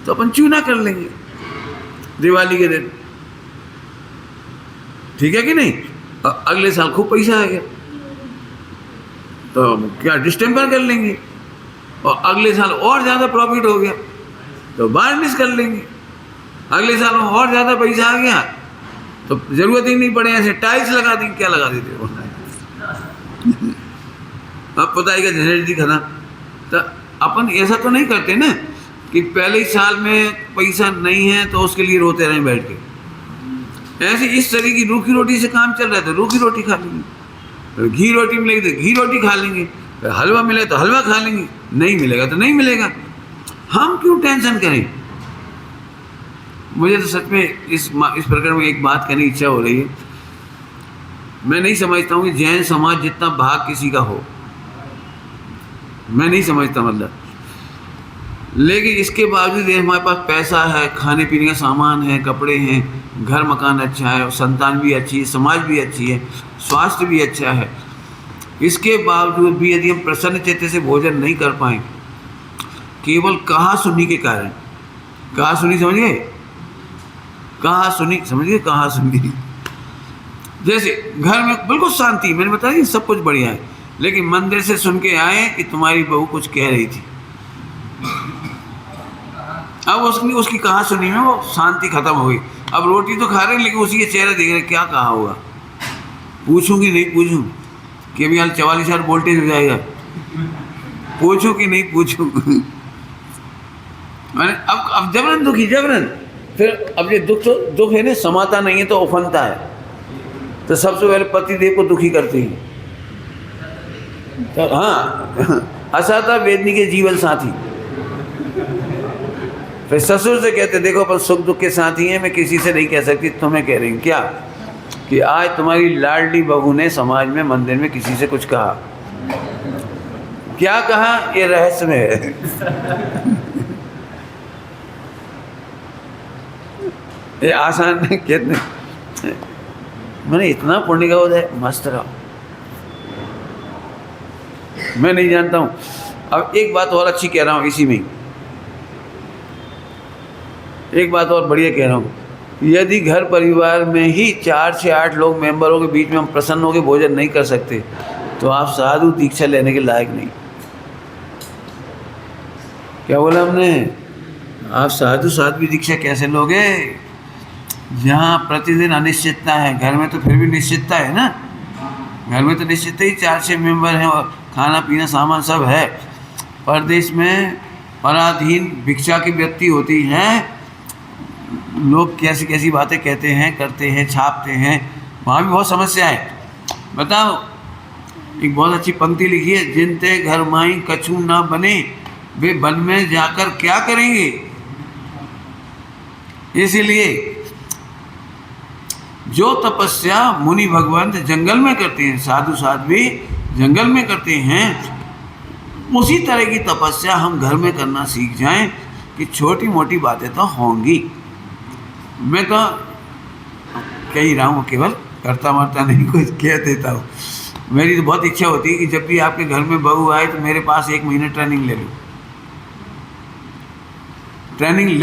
तो अपन चूना कर लेंगे दिवाली के दिन, ठीक है कि नहीं? और अगले साल खूब पैसा आ गया तो क्या डिस्टेम्पर कर लेंगे, और अगले साल और ज़्यादा प्रॉफिट हो गया तो वार्निश कर लेंगे। अगले साल में और ज़्यादा पैसा आ गया तो ज़रूरत ही नहीं पड़े, ऐसे टाइल्स लगा देंगे। क्या लगा देते हो? अब पता है क्या झंझट दिखा था। तो अपन ऐसा तो नहीं करते ना कि पहले ही साल में पैसा नहीं है तो उसके लिए रोते रहें बैठ के। ऐसे इस तरह की रूखी रोटी से काम चल रहा है तो रूखी रोटी खा लेंगे, घी रोटी मिलेगी तो घी रोटी खा लेंगे, हलवा मिले तो हलवा खा लेंगे, नहीं मिलेगा तो नहीं मिलेगा। हम क्यों टेंशन करें? मुझे तो सच में इस प्रकरण में एक बात करने की इच्छा हो रही है। मैं नहीं समझता हूँ कि जैन समाज जितना भाग किसी का हो, मैं नहीं समझता, मतलब। लेकिन इसके बावजूद हमारे पास पैसा है, खाने पीने का सामान है, कपड़े हैं, घर मकान अच्छा है, संतान भी अच्छी है, समाज भी अच्छी है, स्वास्थ्य भी अच्छा है, इसके बावजूद भी यदि हम प्रसन्न चित्त से भोजन नहीं कर पाए, केवल कहा सुनी के कारण, कहा सुनी समझ गए? कहा सुनी समझ गए? कहा सुनी, जैसे घर में बिल्कुल शांति, मैंने बताया सब कुछ बढ़िया है, लेकिन मंदिर से सुन के आए कि तुम्हारी बहू कुछ कह रही थी। अब उसकी कहा सुनी में वो शांति खत्म हो गई। अब रोटी तो खा रहे हैं लेकिन उसी के चेहरा देख रहे, क्या कहा होगा? पूछूं कि नहीं पूछूं कि अभी हाल 44,000 वोल्टेज हो जाएगा? पूछूं कि नहीं पूछूं? मैंने अब जबरन दुखी, जबरन। फिर अब ये दुख है ना, समाता नहीं है तो उफनता है। तो सबसे पहले पतिदेव को दुखी करते हैं। तो हाँ, असाता वेदनी के जीवन साथी। फिर ससुर से कहते, देखो अपन सुख दुख के साथी हैं, मैं किसी से नहीं कह सकती, तुम्हें कह रही हूँ। क्या? कि आज तुम्हारी लाडली बहू ने समाज में, मंदिर में किसी से कुछ कहा। क्या कहा ये रहस्य में है। ये आसान नहीं, कितने मैंने इतना पुण्य का उदय, मस्त रहा। मैं नहीं जानता हूँ। अब एक बात और अच्छी कह रहा हूँ, इसी में एक बात और बढ़िया कह रहा हूँ। यदि घर परिवार में ही 4 से 8 लोग मेंबरों के बीच में हम प्रसन्न होकर भोजन नहीं कर सकते तो आप साधु दीक्षा लेने के लायक नहीं। क्या बोला हमने? आप साधु दीक्षा कैसे लोगे जहाँ प्रतिदिन अनिश्चितता है? घर में तो फिर भी निश्चितता है ना, घर में तो निश्चितता ही 4-6 मेंबर हैं और खाना पीना सामान सब है। परदेश में पराधीन भिक्षा की व्यक्ति होती है, लोग कैसी कैसी बातें कहते हैं, करते हैं, छापते हैं, वहाँ भी बहुत समस्या है। बताओ, एक बहुत अच्छी पंक्ति लिखी है, जिन ते घर माई कछू ना बने, वे वन में जाकर क्या करेंगे। इसीलिए जो तपस्या मुनि भगवंत जंगल में करते हैं, साधु साध्वी जंगल में करते हैं, उसी तरह की तपस्या हम घर में करना सीख जाएं कि छोटी मोटी बातें तो होंगी। मैं तो कह ही रहा हूँ, केवल करता मरता नहीं, कुछ कह देता हूँ। मेरी तो बहुत इच्छा होती है कि जब भी आपके घर में बहू आए तो मेरे पास 1 महीने ट्रेनिंग ले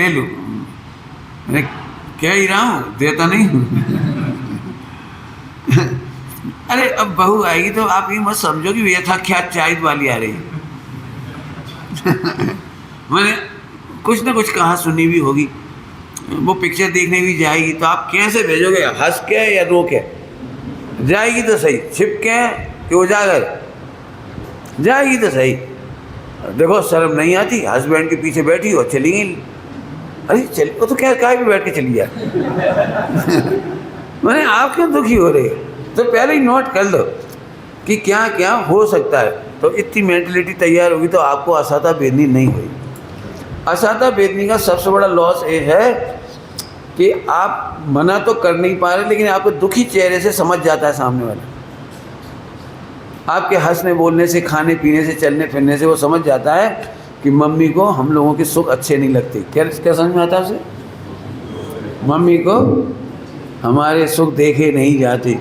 लूँ। मैं कह ही रहा हूँ, देता नहीं हूँ। अरे अब बहू आएगी तो आप ये मत समझो कि यथाख्यात चाइद वाली आ रही है। मैंने कुछ ना कुछ कहा सुनी भी होगी, वो पिक्चर देखने भी जाएगी तो आप कैसे भेजोगे, हंस के या रो के? जाएगी तो सही, छिप के कि उजागर, जाएगी तो सही। देखो शर्म नहीं आती, हस्बैंड के पीछे बैठी हो, चली गई। अरे चली, वो तो क्या काय भी बैठ के चली जाए। मैंने आप क्यों दुखी हो रहे हो? तो पहले ही नोट कर लो कि क्या क्या हो सकता है। तो इतनी मेंटलिटी तैयार होगी तो आपको असाता बेदनी नहीं हुई। असाता बेदनी का सबसे बड़ा लॉस ये है कि आप मना तो कर नहीं पा रहे, लेकिन आपको दुखी चेहरे से समझ जाता है सामने वाला। आपके हंसने बोलने से, खाने पीने से, चलने फिरने से वो समझ जाता है कि मम्मी को हम लोगों के सुख अच्छे नहीं लगते। क्या समझ में आता है उसे? मम्मी को हमारे सुख देखे नहीं जाते।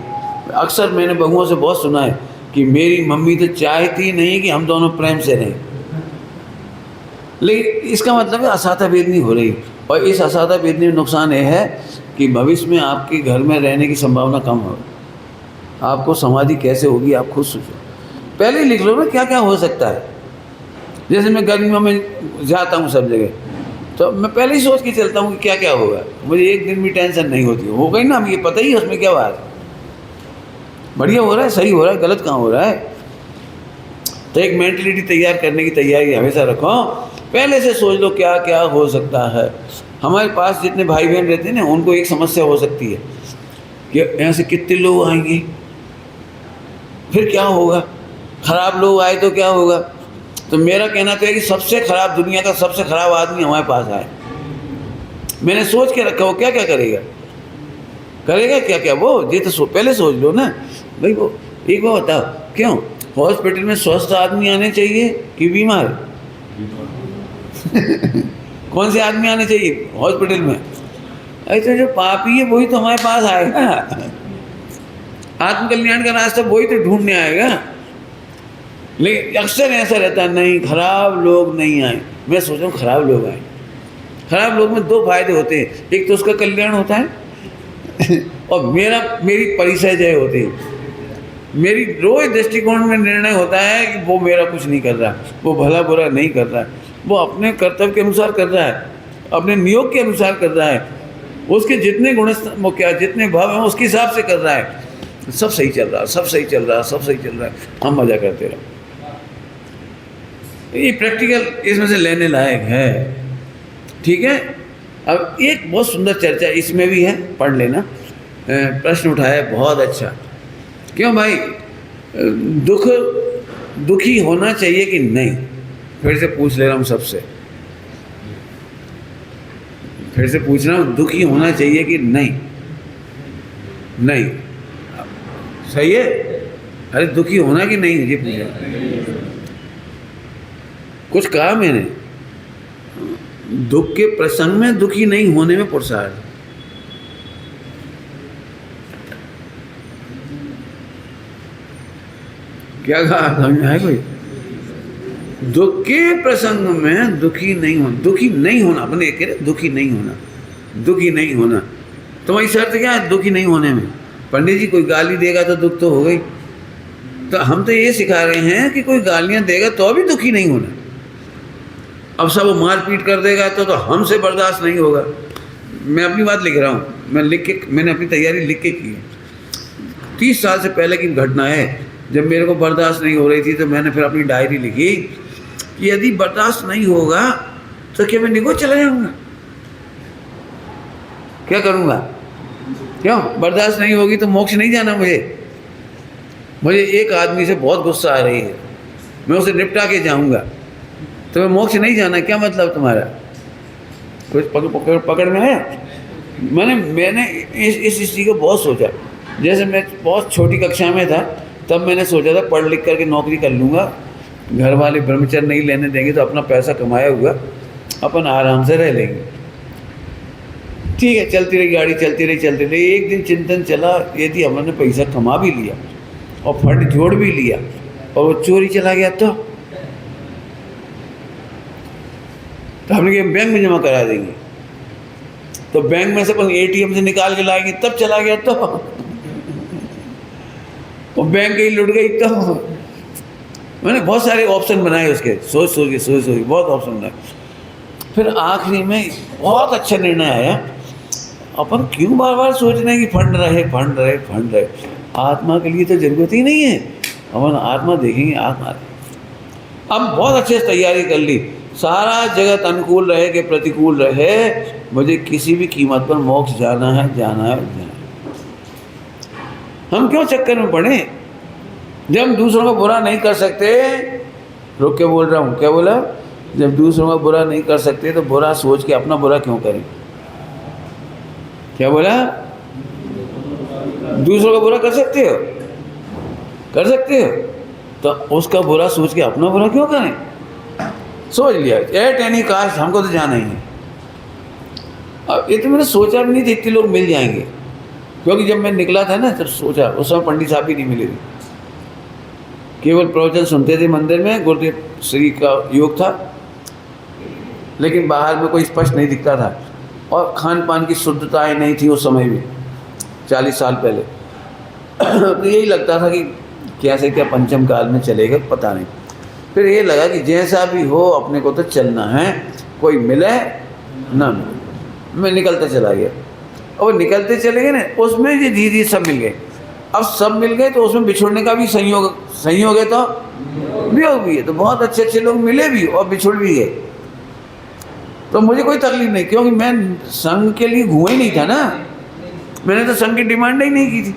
अक्सर मैंने बहुओं से बहुत सुना है कि मेरी मम्मी तो चाहती नहीं कि हम दोनों प्रेम से रहें, लेकिन इसका मतलब है असाता बेदनी हो रही। और इस असाता बेदनी में नुकसान ये है कि भविष्य में आपके घर में रहने की संभावना कम हो। आपको समाधि कैसे होगी आप खुद सोचो। पहले ही लिख लो ना क्या क्या हो सकता है। जैसे मैं गर्मियों में जाता हूँ सब जगह, तो मैं पहले ही सोच के चलता हूँ कि क्या क्या होगा। मुझे एक दिन भी टेंशन नहीं होती। हो गई ना, ये पता ही है उसमें क्या बात है, बढ़िया हो रहा है, सही हो रहा है, गलत कहाँ हो रहा है। तो एक मेंटलिटी तैयार करने की तैयारी हमेशा रखो। पहले से सोच लो क्या क्या हो सकता है। हमारे पास जितने भाई बहन रहते हैं ना, उनको एक समस्या हो सकती है कि यहाँ से कितने लोग आएंगे, फिर क्या होगा, ख़राब लोग आए तो क्या होगा। तो मेरा कहना तो है कि सबसे ख़राब, दुनिया का सबसे ख़राब आदमी हमारे पास आए। मैंने सोच के रखा, वो क्या क्या करेगा क्या क्या, वो ये तो पहले सोच लो ना भाई। वो एक बार बताओ, क्यों हॉस्पिटल में स्वस्थ आदमी आने चाहिए कि बीमार? कौन से आदमी आने चाहिए हॉस्पिटल में? ऐसे जो पापी है वही तो हमारे पास आएगा। आत्मकल्याण का रास्ता वही तो ढूंढने आएगा। लेकिन अक्सर ऐसा रहता है, नहीं खराब लोग नहीं आए। मैं सोच रहा हूँ खराब लोग आए। खराब लोग में 2 फायदे होते हैं, एक तो उसका कल्याण होता है और मेरी परिचय जय होती है। मेरी रोज दृष्टिकोण में निर्णय होता है कि वो मेरा कुछ नहीं कर रहा, वो भला बुरा नहीं कर रहा है, वो अपने कर्तव्य के अनुसार कर रहा है, अपने नियोग के अनुसार कर रहा है, उसके जितने गुण वो क्या जितने भाव हैं उसके हिसाब से कर रहा है। सब सही चल रहा है, सब सही चल रहा है, सब सही चल रहा है, हम मजा करते रहो। ये प्रैक्टिकल इसमें से लेने लायक है। ठीक है। अब एक बहुत सुंदर चर्चा इसमें भी है, पढ़ लेना। प्रश्न उठाया बहुत अच्छा। क्यों भाई दुखी होना चाहिए कि नहीं? फिर से पूछ ले रहा हूँ सबसे, फिर से पूछ रहा हूँ, दुखी होना चाहिए कि नहीं? नहीं, सही है। अरे दुखी होना कि नहीं, ये पूछा। कुछ कहा मैंने, दुख के प्रसंग में दुखी नहीं होने में पुरुषार्थ। क्या कहा, समझ में आया कोई? दुख के प्रसंग में दुखी नहीं होना, दुखी नहीं होना, अपने कह रहे दुखी नहीं होना, दुखी नहीं होना। तुम्हारी शर्त क्या है दुखी नहीं होने में? पंडित जी कोई गाली देगा तो दुख तो हो गई। तो हम तो ये सिखा रहे हैं कि कोई गालियां देगा तो भी दुखी नहीं होना। अब सब मारपीट कर देगा तो हमसे बर्दाश्त नहीं होगा। मैं अपनी बात लिख रहा हूँ, मैंने अपनी तैयारी लिख के की है। 30 साल से पहले की घटना है, जब मेरे को बर्दाश्त नहीं हो रही थी तो मैंने फिर अपनी डायरी लिखी कि यदि बर्दाश्त नहीं होगा तो क्या मैं निगो चला जाऊँगा? क्या करूँगा? क्यों बर्दाश्त नहीं होगी तो मोक्ष नहीं जाना मुझे? मुझे एक आदमी से बहुत गुस्सा आ रही है, मैं उसे निपटा के जाऊंगा, तो मैं मोक्ष नहीं जाना, क्या मतलब तुम्हारा? कुछ पकड़ में है? मैंने इस चीज़ को बहुत सोचा। जैसे मैं बहुत छोटी कक्षा में था तब मैंने सोचा था पढ़ लिख करके नौकरी कर लूँगा, घर वाले ब्रह्मचर्य नहीं लेने देंगे तो अपना पैसा कमाया हुआ अपन आराम से रह लेंगे। ठीक है, चलती रही गाड़ी, चलती रही। एक दिन चिंतन चला, यदि हमने पैसा कमा भी लिया और फंड जोड़ भी लिया और वो चोरी चला गया तो हमने कहा बैंक में जमा करा देंगे, तो बैंक में से अपन एटीएम से निकाल के लाएंगे, तब चला गया तो वो बैंक ही लुट गई तो। मैंने बहुत सारे ऑप्शन बनाए उसके, सोच के बहुत ऑप्शन बनाए। फिर आखिरी में बहुत अच्छा निर्णय आया, अपन क्यों बार बार सोच रहे हैं कि फंड रहे। आत्मा के लिए तो जरूरत ही नहीं है, अपन आत्मा देखेंगे, आत्मा। अब बहुत अच्छे से तैयारी कर ली, सारा जगत अनुकूल रहे कि प्रतिकूल रहे, मुझे किसी भी कीमत पर मोक्ष जाना है। हम क्यों चक्कर में पड़े? जब हम दूसरों को बुरा नहीं कर सकते, रुक के बोल रहा हूँ, क्या बोला? जब दूसरों का बुरा नहीं कर सकते तो बुरा सोच के अपना बुरा क्यों करें? क्या बोला? दूसरों का बुरा कर सकते हो तो उसका बुरा सोच के अपना बुरा क्यों करें? सोच लिया एट एनी कास्ट हमको तो जाना ही है। अब ये तो मैंने सोचा भी नहीं था इतने लोग मिल जाएंगे, क्योंकि जब मैं निकला था ना तब सोचा, उस समय पंडित साहब भी नहीं मिले थे, केवल प्रवचन सुनते थे मंदिर में, गुरुदेव श्री का योग था, लेकिन बाहर में कोई स्पष्ट नहीं दिखता था, और खान पान की शुद्धताएँ नहीं थी उस समय भी, 40 साल पहले। तो यही लगता था कि कैसे क्या पंचम काल में चलेगा पता नहीं। फिर ये लगा कि जैसा भी हो अपने को तो चलना है, कोई मिले ना मिले। मैं निकलता चला गया, और निकलते चले गए ना, उसमें ये धीरे सब मिल गए। अब सब मिल गए तो उसमें बिछुड़ने का भी संयोग है, तो वियोग भी है। तो बहुत अच्छे लोग मिले भी और बिछुड़ भी गए, तो मुझे कोई तकलीफ नहीं, क्योंकि मैं संघ के लिए घुआ ही नहीं था ना, मैंने तो संघ की डिमांड ही नहीं की थी।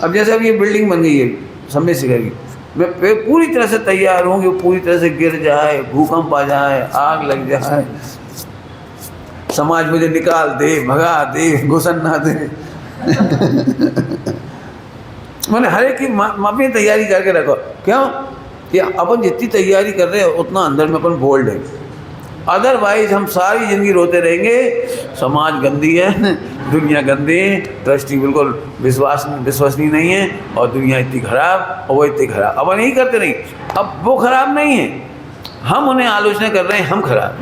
अब जैसे अब ये बिल्डिंग बन गई है समय शिखर की, मैं पूरी तरह से तैयार हूँ कि पूरी तरह से गिर जाए, भूकंप आ जाए, आग लग जाए, समाज मुझे निकाल दे, भगा दे, घुसन ना दे। मैंने हर एक की अपनी तैयारी करके रखो। क्यों कि अपन जितनी तैयारी कर रहे हैं उतना अंदर में अपन बोल्ड है, अदरवाइज हम सारी ज़िंदगी रोते रहेंगे, समाज गंदी है, दुनिया गंदी है, दृष्टि बिल्कुल विश्वसनीय नहीं है, और दुनिया इतनी खराब और वो इतनी खराब। अब नहीं करते नहीं, अब वो खराब नहीं है, हम उन्हें आलोचना कर रहे हैं, हम खराब।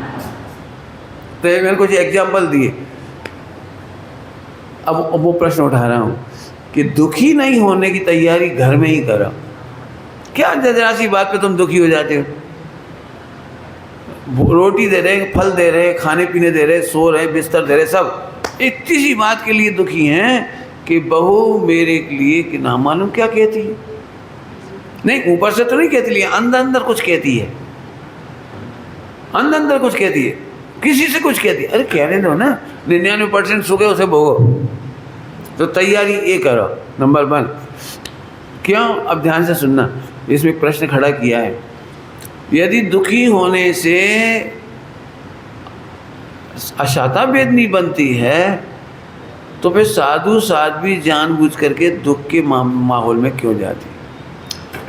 तो मैंने कुछ एग्जाम्पल दिए। अब वो प्रश्न उठा रहा हूँ कि दुखी नहीं होने की तैयारी घर में ही करो। क्या जरा सी बात पे तुम दुखी हो जाते हो? रोटी दे रहे, फल दे रहे, खाने पीने दे रहे, सो रहे, बिस्तर दे रहे, सब इतनी सी बात के लिए दुखी हैं कि बहू मेरे लिए कि ना मालूम क्या कहती है। नहीं, ऊपर से तो नहीं कहती, लिए अंदर कुछ कहती है, अंदर कुछ कहती है, किसी से कुछ कहती है। अरे कहने दो ना, 99% सुख है उसे भोगो। तो तैयारी ये करो, नंबर 1। क्यों? अब ध्यान से सुनना, इसमें एक प्रश्न खड़ा किया है। यदि दुखी होने से अशाता वेदनी बनती है तो फिर साधु साध्वी जानबूझ करके दुख के माहौल में क्यों जाती?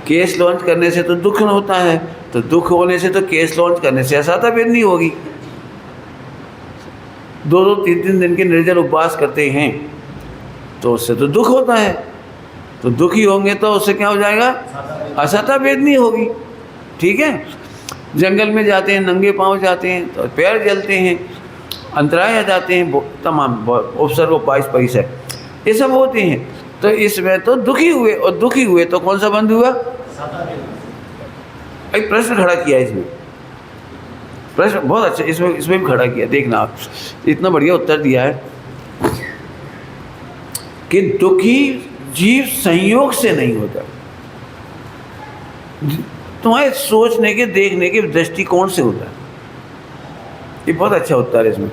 केस लॉन्च करने से तो दुख होता है, तो दुख होने से तो केस लॉन्च करने से अशाता वेदनी होगी। 2-2, 3-3 दिन के निर्जल उपवास करते हैं तो उससे तो दुख होता है, तो दुखी होंगे तो उससे क्या हो जाएगा? अशाता वेदनी होगी। ठीक है, जंगल में जाते हैं, नंगे पांव जाते हैं तो पैर जलते हैं, अंतराय आ जाते हैं, तमाम उपसर्ग उपाय परिसर ये सब होते हैं। तो इसमें तो दुखी हुए, और दुखी हुए तो कौन सा बंद हुआ? एक प्रश्न खड़ा किया इसमें, प्रश्न बहुत अच्छा इसमें भी खड़ा किया। देखना आप, इतना बढ़िया उत्तर दिया है कि दुखी जीव संयोग से नहीं होता, तुम्हारे सोचने के, देखने के दृष्टिकोण से होता है। ये बहुत अच्छा उत्तर है इसमें।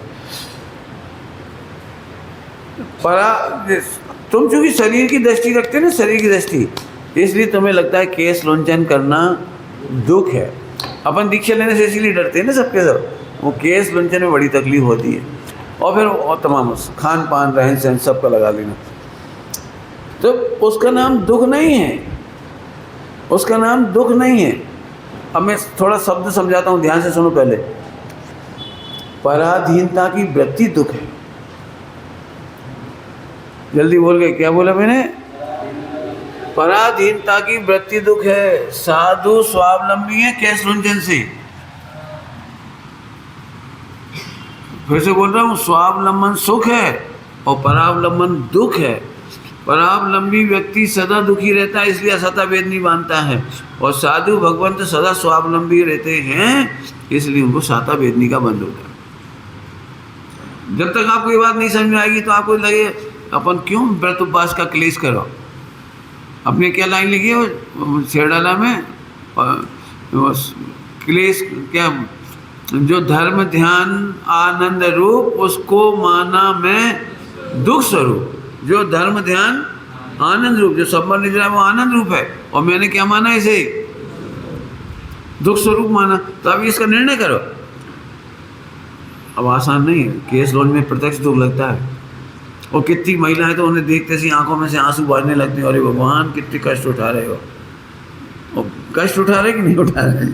तुम चूंकि शरीर की दृष्टि रखते हो ना, शरीर की दृष्टि, इसलिए तुम्हें लगता है केस लुंचन करना दुख है। अपन दीक्षा लेने से इसीलिए डरते हैं ना सबके सब। वो केस लुंचन में बड़ी तकलीफ होती है, और फिर और तमाम खान पान रहन सहन सबका लगा लेना, तो उसका नाम दुख नहीं है, उसका नाम दुख नहीं है। अब मैं थोड़ा शब्द समझाता हूँ, ध्यान से सुनो पहले। पराधीनता की वृत्ति दुख है। जल्दी बोल गए, क्या बोला मैंने? पराधीनता की वृत्ति दुख है। साधु स्वावलंबी है केस लुंचन से। फिर से बोल रहा हूँ, स्वावलंबन सुख है और परावलंबन दुख है। परावलंबी व्यक्ति सदा दुखी रहता है, इसलिए असता वेद नहीं मानता है, और साधु भगवंत सदा स्वावलंबी रहते हैं, इसलिए उनको साता वेदनी का बंद होता है। जब तक आपको ये बात नहीं समझ में आएगी तो आपको लगे अपन क्यों व्रत उपवास का क्लेश करो। अपने क्या लाइन लिखी है वो शेरडाला में, क्लेश क्या, जो धर्म ध्यान आनंद रूप उसको माना मैं दुख स्वरूप। जो धर्म ध्यान आनंद रूप, जो सब निद्रा वो आनंद रूप है, और मैंने क्या माना इसे? दुख स्वरूप माना। तो अभी इसका निर्णय करो। अब आसान नहीं है, केस लॉन में प्रत्यक्ष दुख लगता है, और कितनी महिलाएं तो उन्हें देखते सी आंखों में से आंसू बहने लगते हैं, अरे भगवान कितने कष्ट उठा रहे हो। और कष्ट उठा रहे कि नहीं उठा रहे?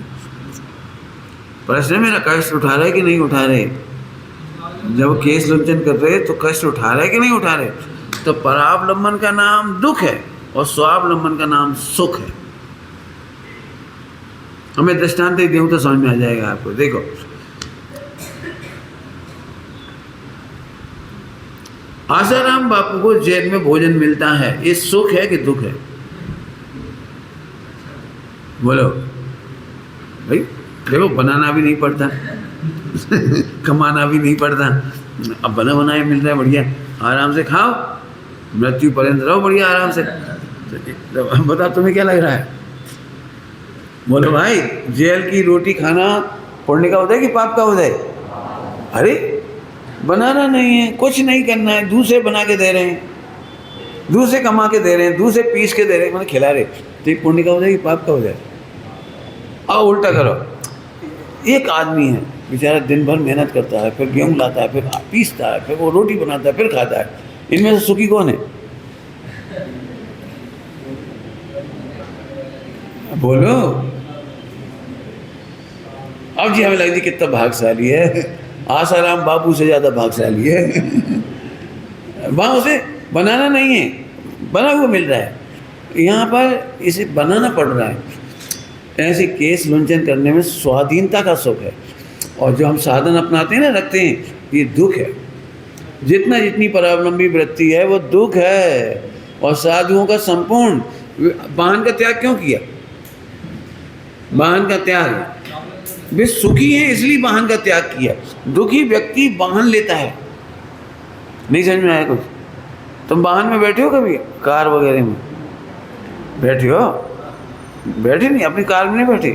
प्रश्न है मेरा, कष्ट उठा रहे कि नहीं उठा रहे? जब केस लुंचन कर रहे तो कष्ट उठा रहे कि नहीं उठा रहे? तो परावलंबन का नाम दुख है और स्वावलंबन का नाम सुख है। हमें दृष्टांत ही दूं तो समझ में आ जाएगा आपको। देखो, आसाराम बापू को जेल में भोजन मिलता है, ये सुख है कि दुख है? बोलो भाई। देखो, बनाना भी नहीं पड़ता कमाना भी नहीं पड़ता, अब बना बनाया मिल रहा है, बढ़िया आराम से खाओ, मृत्यु पर्यंत रहो बढ़िया आराम से। तो बताओ तुम्हें क्या लग रहा है? बोलो भाई, जेल की रोटी खाना पुण्य का होता है कि पाप का होता है? अरे बनाना नहीं है, कुछ नहीं करना है, दूसरे बना के दे रहे हैं, दूसरे कमा के दे रहे हैं, दूसरे पीस के दे रहे हैं, मैंने खिला रहे, तो ये पुण्य का हो जाए कि पाप का हो जाए? आओ उल्टा करो। एक आदमी है बेचारा, दिन भर मेहनत करता है, फिर गेहूँ लाता है, फिर पीसता है, फिर वो रोटी बनाता है, फिर खाता है, इनमें से सुखी कौन है? बोलो। अब जी हमें लग जी कितना भाग्यशाली है, आसाराम बाबू से ज़्यादा भाग्यशाली है। वहाँ उसे बनाना नहीं है, बना हुआ मिल रहा है, यहाँ पर इसे बनाना पड़ रहा है। ऐसे केस लुंचन करने में स्वाधीनता का सुख है, और जो हम साधन अपनाते हैं ना, रखते हैं, ये दुख है। जितनी परावलंबी वृत्ति है वो दुख है। और साधुओं का संपूर्ण वाहन का त्याग क्यों किया? वाहन का त्याग, वे सुखी हैं इसलिए वाहन का त्याग किया। दुखी व्यक्ति वाहन लेता है। नहीं समझ में आया कुछ? तुम वाहन में बैठे हो कभी? कार वगैरह में बैठे हो? बैठे नहीं? अपनी कार में नहीं बैठे?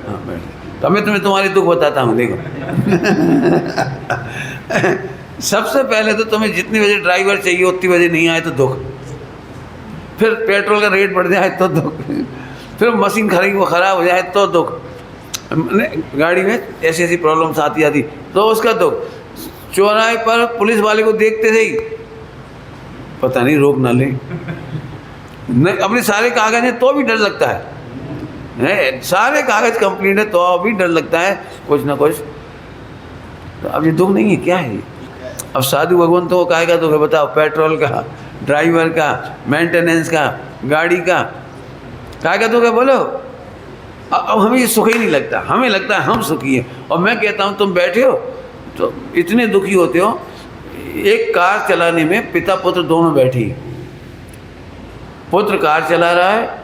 हाँ बैठे। तो मैं तुम्हें तुम्हारे दुख बताता हूँ। देखो सबसे पहले तो तुम्हें जितनी बजे ड्राइवर चाहिए उतनी बजे नहीं आए तो दुख, फिर पेट्रोल का रेट बढ़ जाए तो दुख, फिर मशीन खराब हो जाए तो दुख, गाड़ी में ऐसी ऐसी प्रॉब्लम्स आती तो उसका दुख, चौराहे पर पुलिस वाले को देखते थे पता नहीं रोक ना ले, अपने सारे कागज हैं तो भी डर लगता है, सारे कागज कंप्लीट है तो भी डर लगता है कुछ ना कुछ। तो अब ये दुख नहीं है, क्या है? अब साधु भगवंतों को काहे का दुख है बताओ? पेट्रोल का, ड्राइवर का, मेंटेनेंस का, गाड़ी का, काहे का दुख है बोलो? अब हमें ये सुख ही नहीं लगता, हमें लगता है हम सुखी हैं। और मैं कहता हूँ तुम बैठे हो तो इतने दुखी होते हो, एक कार चलाने में पिता पुत्र दोनों बैठी, पुत्र कार चला रहा है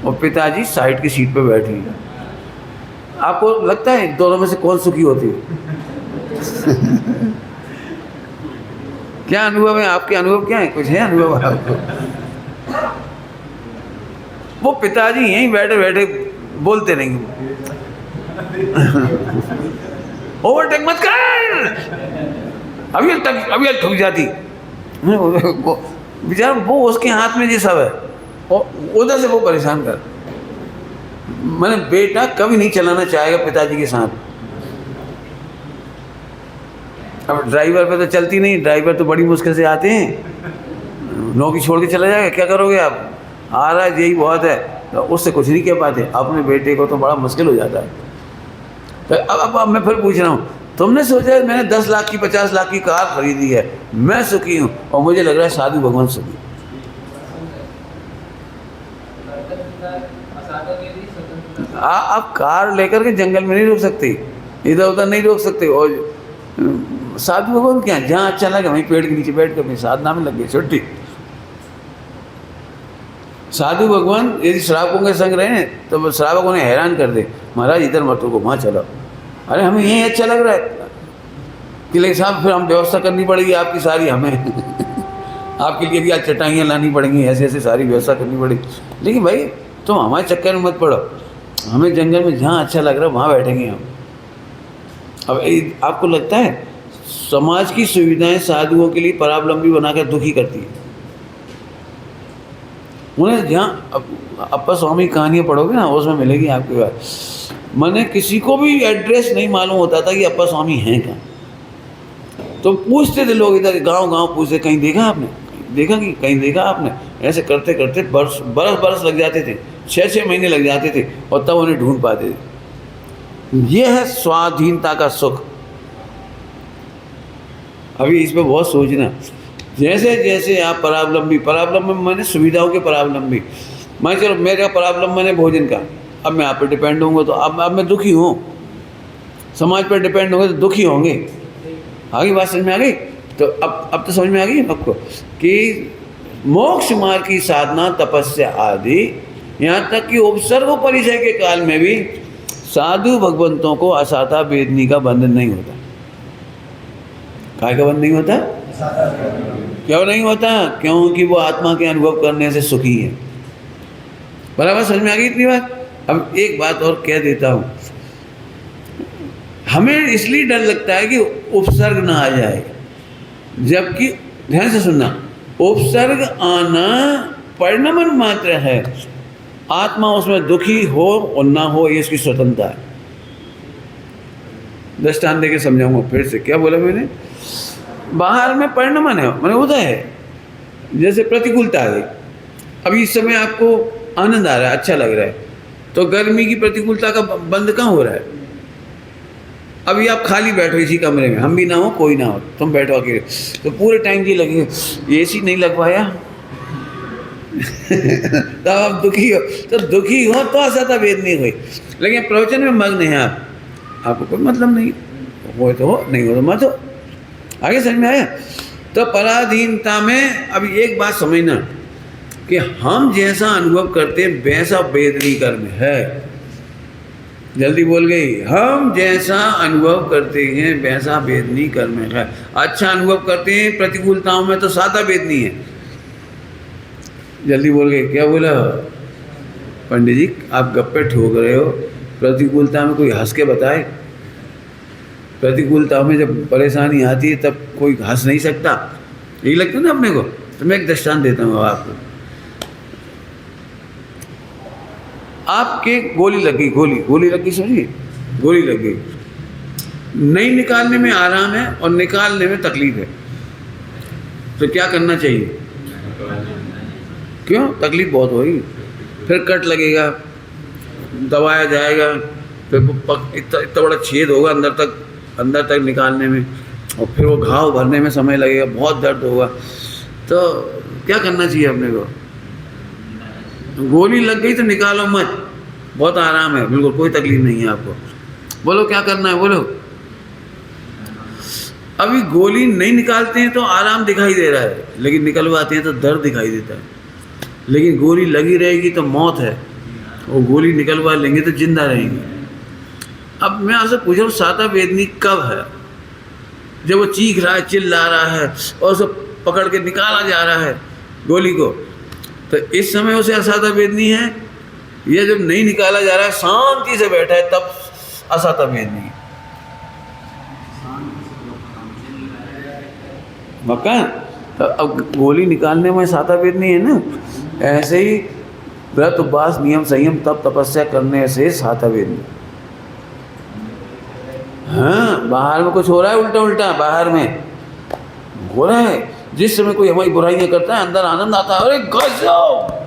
और पिताजी साइड की सीट पे बैठी है। आपको लगता है दोनों में से कौन सुखी होती है? क्या अनुभव है आपके? अनुभव क्या है? कुछ है अनुभव आपको? वो पिताजी यहीं बैठे बैठे बोलते नहीं, ओवरटेक मत कर, अभी ठुक जाती। बेचारा वो उसके हाथ में ये सब है, और उधर से वो परेशान कर। मैंने बेटा कभी नहीं चलाना चाहेगा पिताजी के साथ। अब ड्राइवर पे तो चलती नहीं, ड्राइवर तो बड़ी मुश्किल से आते हैं, नौकरी छोड़ के चला जाएगा, क्या करोगे आप, आ रहा है यही बहुत है, तो उससे कुछ नहीं कह पाते। अपने बेटे को तो बड़ा मुश्किल हो जाता है। तो अब मैं फिर पूछ रहा हूँ, तुमने सोचा मैंने 10 लाख की 50 लाख की कार खरीदी है, मैं सुखी हूँ, और मुझे लग रहा है साधु भगवान सुखी। आप कार लेकर के जंगल में नहीं रोक सकते, इधर उधर नहीं रोक सकते। और साधु भगवान क्या, जहाँ अच्छा लगे वहीं पेड़ के नीचे बैठ कर अपनी साधना में लग गई छुट्टी। साधु भगवान यदि श्रावकों के संग रहे तो श्रावक उन्हें हैरान कर दे, महाराज इधर मत रुको, वहाँ चलो, अरे हमें यहीं अच्छा लग रहा है कि लेकिन साहब फिर हम व्यवस्था करनी पड़ेगी आपकी सारी, हमें आपके लिए भी आज चटाइयाँ लानी पड़ेंगी, ऐसे ऐसे सारी व्यवस्था करनी पड़ेगी। लेकिन भाई तुम हमारे चक्कर में मत पड़ो, हमें जंगल में जहाँ अच्छा लग रहा है वहाँ बैठेंगे हम। अब आपको लगता है समाज की सुविधाएं साधुओं के लिए परावलंबी बनाकर दुखी करती है उन्हें। जहाँ अप्पा स्वामी कहानियाँ पढ़ोगे ना, उसमें मिलेगी आपके पास। मैंने किसी को भी एड्रेस नहीं मालूम होता था कि अप्पा स्वामी हैं क्या, तो पूछते थे लोग, इधर गांव पूछते, कहीं देखा आपने, देखा कि कहीं देखा आपने। ऐसे करते करते बरस लग जाते थे, 6 महीने लग जाते थे, और तब उन्हें ढूंढ पाते थे। ये है स्वाधीनता का सुख। अभी इस पर बहुत सोचना। जैसे जैसे आप परावलंबी मैंने सुविधाओं के परावलंबी, मैं चलो मेरा परावलंबन है भोजन का, अब मैं आप पर डिपेंड होऊंगा तो अब मैं दुखी हूँ, समाज पर डिपेंड होंगे तो दुखी होंगे। आगे बात समझ में आ गई? तो अब तो समझ में आ गई आपको कि मोक्ष मार्ग की साधना, तपस्या आदि, यहाँ तक कि उपसर्ग परिचय के काल में भी साधु भगवंतों को असाता वेदनी का बंधन नहीं होता। काय का बंधन नहीं होता? क्यों नहीं होता? क्योंकि वो आत्मा के अनुभव करने से सुखी है। बराबर समझ में आ गई इतनी बात? अब एक बात और कह देता हूँ, हमें इसलिए डर लगता है कि उपसर्ग ना आ जाए, जबकि ध्यान से सुनना, उपसर्ग आना परिणमन मात्र है, आत्मा उसमें दुखी हो और ना हो ये इसकी स्वतंत्रता है। दृष्टांत देके समझाऊंगा फिर से। क्या बोला मैंने? बाहर में परिणमन है, मैंने उदय है, जैसे प्रतिकूलता है। अभी इस समय आपको आनंद आ रहा है, अच्छा लग रहा है, तो गर्मी की प्रतिकूलता का बंद कहाँ हो रहा है? अभी आप खाली बैठो इसी कमरे में, हम भी ना हो कोई ना हो, तुम बैठो अकेले, तो पूरे टाइम जी लगेगा AC नहीं लगवाया तो आप दुखी हो, तो दुखी हो तो असता वेद नहीं हुई। लेकिन प्रवचन में मग्न है आप, आपको कोई मतलब नहीं, हो तो हो, नहीं हो तो मत हो। आगे समझ में आया? तो पराधीनता में अभी एक बात समझना कि हम जैसा अनुभव करते हैं वैसा वेदनी कर्म है। जल्दी बोल गई, हम जैसा अनुभव करते हैं वैसा वेदनी कर्म है। अच्छा अनुभव करते हैं प्रतिकूलताओं में तो सादा वेदनी है। जल्दी बोल गई, क्या बोला पंडित जी? आप गप्पे ठोक रहे हो, प्रतिकूलता में कोई हंस के बताए? प्रतिकूलता में जब परेशानी आती है तब कोई हंस नहीं सकता, यही लगता है ना अपने को। तो मैं एक दृष्टांत देता हूँ आपको। आपके गोली लग गई, गोली लग गई, समझिए, गोली लग गई, नहीं निकालने में आराम है और निकालने में तकलीफ है, तो क्या करना चाहिए? क्यों? तकलीफ बहुत होगी, फिर कट लगेगा, दबाया जाएगा, फिर इतना बड़ा छेद होगा अंदर तक निकालने में, और फिर वो घाव भरने में समय लगेगा, बहुत दर्द होगा। तो क्या करना चाहिए अपने को? गोली लग गई तो निकालो मत, बहुत आराम है, बिल्कुल कोई तकलीफ नहीं है आपको। बोलो क्या करना है, बोलो। अभी गोली नहीं निकालते हैं तो आराम दिखाई दे रहा है, लेकिन निकलवाते हैं तो दर्द दिखाई देता है। लेकिन गोली लगी रहेगी तो मौत है, वो गोली निकलवा लेंगे तो जिंदा रहेंगे। अब मैं आपसे पूछ रहा हूँ, साता वेदनी कब है? जब वो चीख रहा है, चिल्ला रहा है और उसे पकड़ के निकाला जा रहा है गोली को, तो इस समय उसे असाता वेदनी है। ये जब नहीं निकाला जा रहा है, शांति से बैठा है, तब असाता वेदनी है। मक्का, तो अब गोली निकालने में साता वेदनी है ना, ऐसे ही व्रत उपवास नियम संयम तप तपस्या करने से सातवेद। हाँ, बाहर में कुछ हो रहा है उल्टा उल्टा, बाहर में हो रहा है। जिस समय कोई हमारी बुराइयां करता है अंदर आनंद आता है, अरे गजब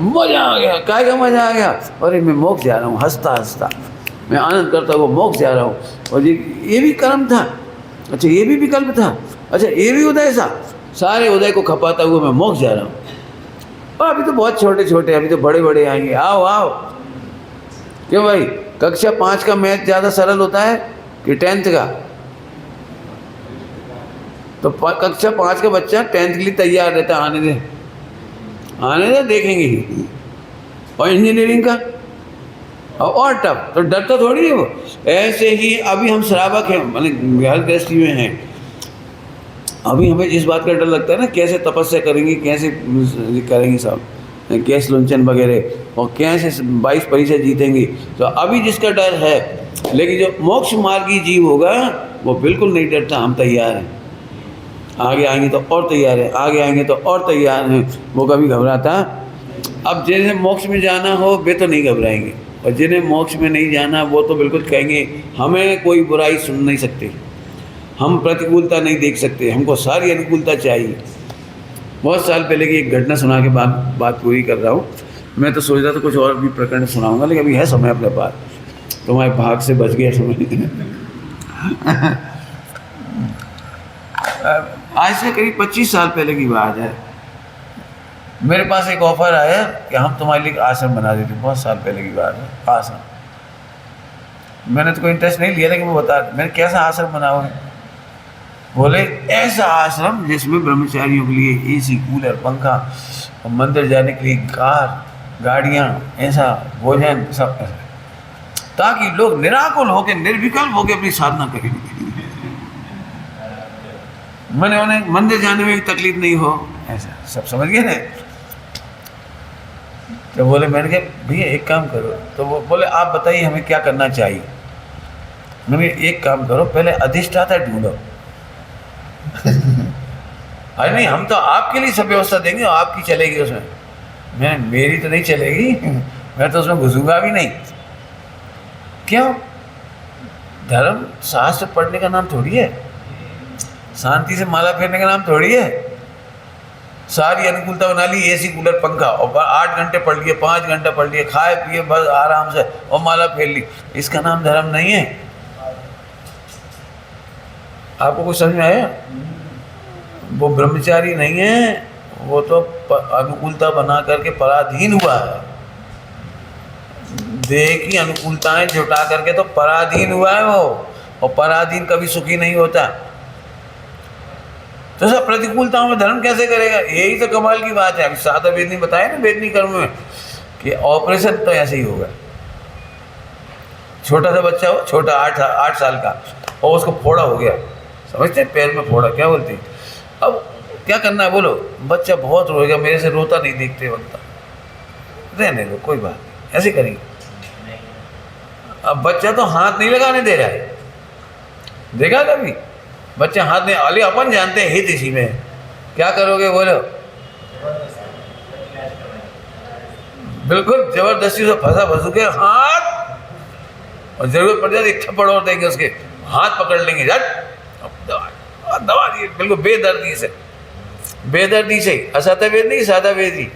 मजा आ गया, काय का मजा आ गया, अरे मैं मोक्ष जा रहा हूँ, हंसता हंसता मैं आनंद करता हुआ मोक्ष जा रहा हूँ। और ये भी कर्म था, अच्छा ये भी विकल्प था, अच्छा ये भी उदय था, सारे उदय को खपाता हुआ मैं मोक्ष जा रहा हूँ। और अभी तो बहुत छोटे छोटे, अभी तो बड़े बड़े आएंगे, आओ आओ। क्यों भाई, कक्षा 5 का मैथ ज़्यादा सरल होता है कि 10th का? तो कक्षा 5 का बच्चा 10th के लिए तैयार रहता है, आने दे देखेंगे ही। और इंजीनियरिंग का और टफ, तो डरता थोड़ी है वो। ऐसे ही अभी हम श्रावक हैं, माने घर गृहस्थी में हैं, अभी हमें इस बात का डर लगता है ना, कैसे तपस्या करेंगे, कैसे करेंगे सब, कैसे लुंचन वगैरह, और कैसे 22 परीक्षा जीतेंगे। तो अभी जिसका डर है, लेकिन जो मोक्ष मार्गी जीव होगा वो बिल्कुल नहीं डरता, हम तैयार हैं, आगे आएंगे तो और तैयार है, आगे आएंगे तो और तैयार हैं, वो कभी घबराता। अब जिन्हें मोक्ष में जाना हो वे तो नहीं घबराएंगे, और जिन्हें मोक्ष में नहीं जाना वो तो बिल्कुल कहेंगे हमें कोई बुराई सुन नहीं सकते, हम प्रतिकूलता नहीं देख सकते, हमको सारी अनुकूलता चाहिए। बहुत साल पहले की एक घटना सुना के बात पूरी कर रहा हूँ। मैं तो सोच रहा था कुछ और भी प्रकरण सुनाऊंगा, लेकिन अभी है समय अपने पास, तुम्हारे भाग से बच गया समय। आज से करीब 25 साल पहले की बात है, मेरे पास एक ऑफर आया कि हम तुम्हारे लिए आश्रम बना देते। बहुत साल पहले की बात है, आश्रम। मैंने तो कोई इंटरेस्ट नहीं लिया, लेकिन वो बता, मैंने कैसा आश्रम बनाओगे? बोले ऐसा आश्रम जिसमें ब्रह्मचारियों के लिए एसी, कूलर, पंखा, और मंदिर जाने के लिए कार, गाड़ियाँ, ऐसा भोजन सब, ताकि लोग निराकुल होकर निर्विकल्प होकर अपनी साधना करें। मैंने उन्हें मंदिर जाने में भी तकलीफ नहीं हो, ऐसा सब समझ गए ना। तो बोले, मैंने कहा भैया एक काम करो। तो वो बोले आप बताइए हमें क्या करना चाहिए। मैंने एक काम करो, पहले अधिष्ठाता ढूंढो। अरे नहीं, हम तो आपके लिए सब व्यवस्था देंगे, आपकी चलेगी उसमें। मैं, मेरी तो नहीं चलेगी, मैं तो उसमें घुसूंगा भी नहीं। क्यों? धर्म शास्त्र पढ़ने का नाम थोड़ी है, शांति से माला फेरने का नाम थोड़ी है। सारी अनुकूलता बना ली, एसी, कूलर, पंखा, और 8 घंटे पढ़ लिए, 5 घंटे पढ़ लिए, खाए पिए बस आराम से, और माला फेर ली। इसका नाम धर्म नहीं है। आपको कुछ समझ में आया? वो ब्रह्मचारी नहीं है, वो तो अनुकूलता बना करके पराधीन हुआ है। देह की अनुकूलताएं जुटा करके तो पराधीन हुआ है वो, और पराधीन कभी सुखी नहीं होता। तो सब प्रतिकूलताओं में धर्म कैसे करेगा? यही तो कमाल की बात है। अभी सादा वेदनी बताया ना, वेदनी कर्म में, कि ऑपरेशन तो ऐसे ही होगा। छोटा सा बच्चा हो, छोटा 8 साल का, और उसको फोड़ा हो गया, समझते हैं, पैर में फोड़ा, क्या बोलते हैं। अब क्या करना है बोलो? बच्चा बहुत रोएगा, मेरे से रोता नहीं देखते वक्त, रहने दो कोई बात नहीं, ऐसे करेंगे। अब बच्चा तो हाथ नहीं लगाने दे रहा है, देखा कभी बच्चा हाथ में? अले अपन जानते हैं हित इसी में, क्या करोगे बोलो? बिल्कुल जबरदस्ती से फंसू के हाथ, और जरूरत पड़ जाए एक थप्पड़ और देंगे, उसके हाथ पकड़ लेंगे, दबा दिए, बिल्कुल बेदर्दी से, असाता वेद नहीं, सादा वेद ही।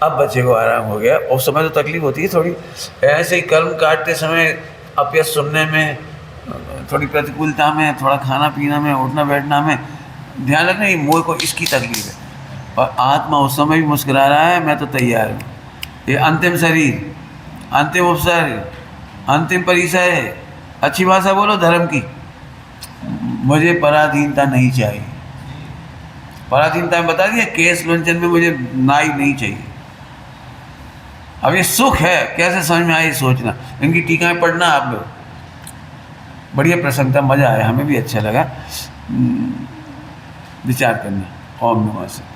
अब बच्चे को आराम हो गया। उस समय तो तकलीफ होती है थोड़ी, ऐसे ही कर्म काटते समय, अपयश सुनने में, थोड़ी प्रतिकूलता में, थोड़ा खाना पीना में, उठना बैठना में, ध्यान रखना ये मोह को इसकी तकलीफ है। और आत्मा उस समय भी मुस्कुरा रहा है, मैं तो तैयार हूँ। ये अंतिम शरीर, अंतिम उपसर्ग, अंतिम परिचय है। अच्छी भाषा बोलो धर्म की, मुझे पराधीनता नहीं चाहिए। पराधीनता में बता दिया, केस लंचन में मुझे नाई नहीं चाहिए। अब ये सुख है, कैसे समझ में आए सोचना। इनकी टीकाएं पढ़ना आप लोग, बढ़िया प्रसन्नता, मज़ा आया, हमें भी अच्छा लगा विचार करना। ओम नमः शिवाय।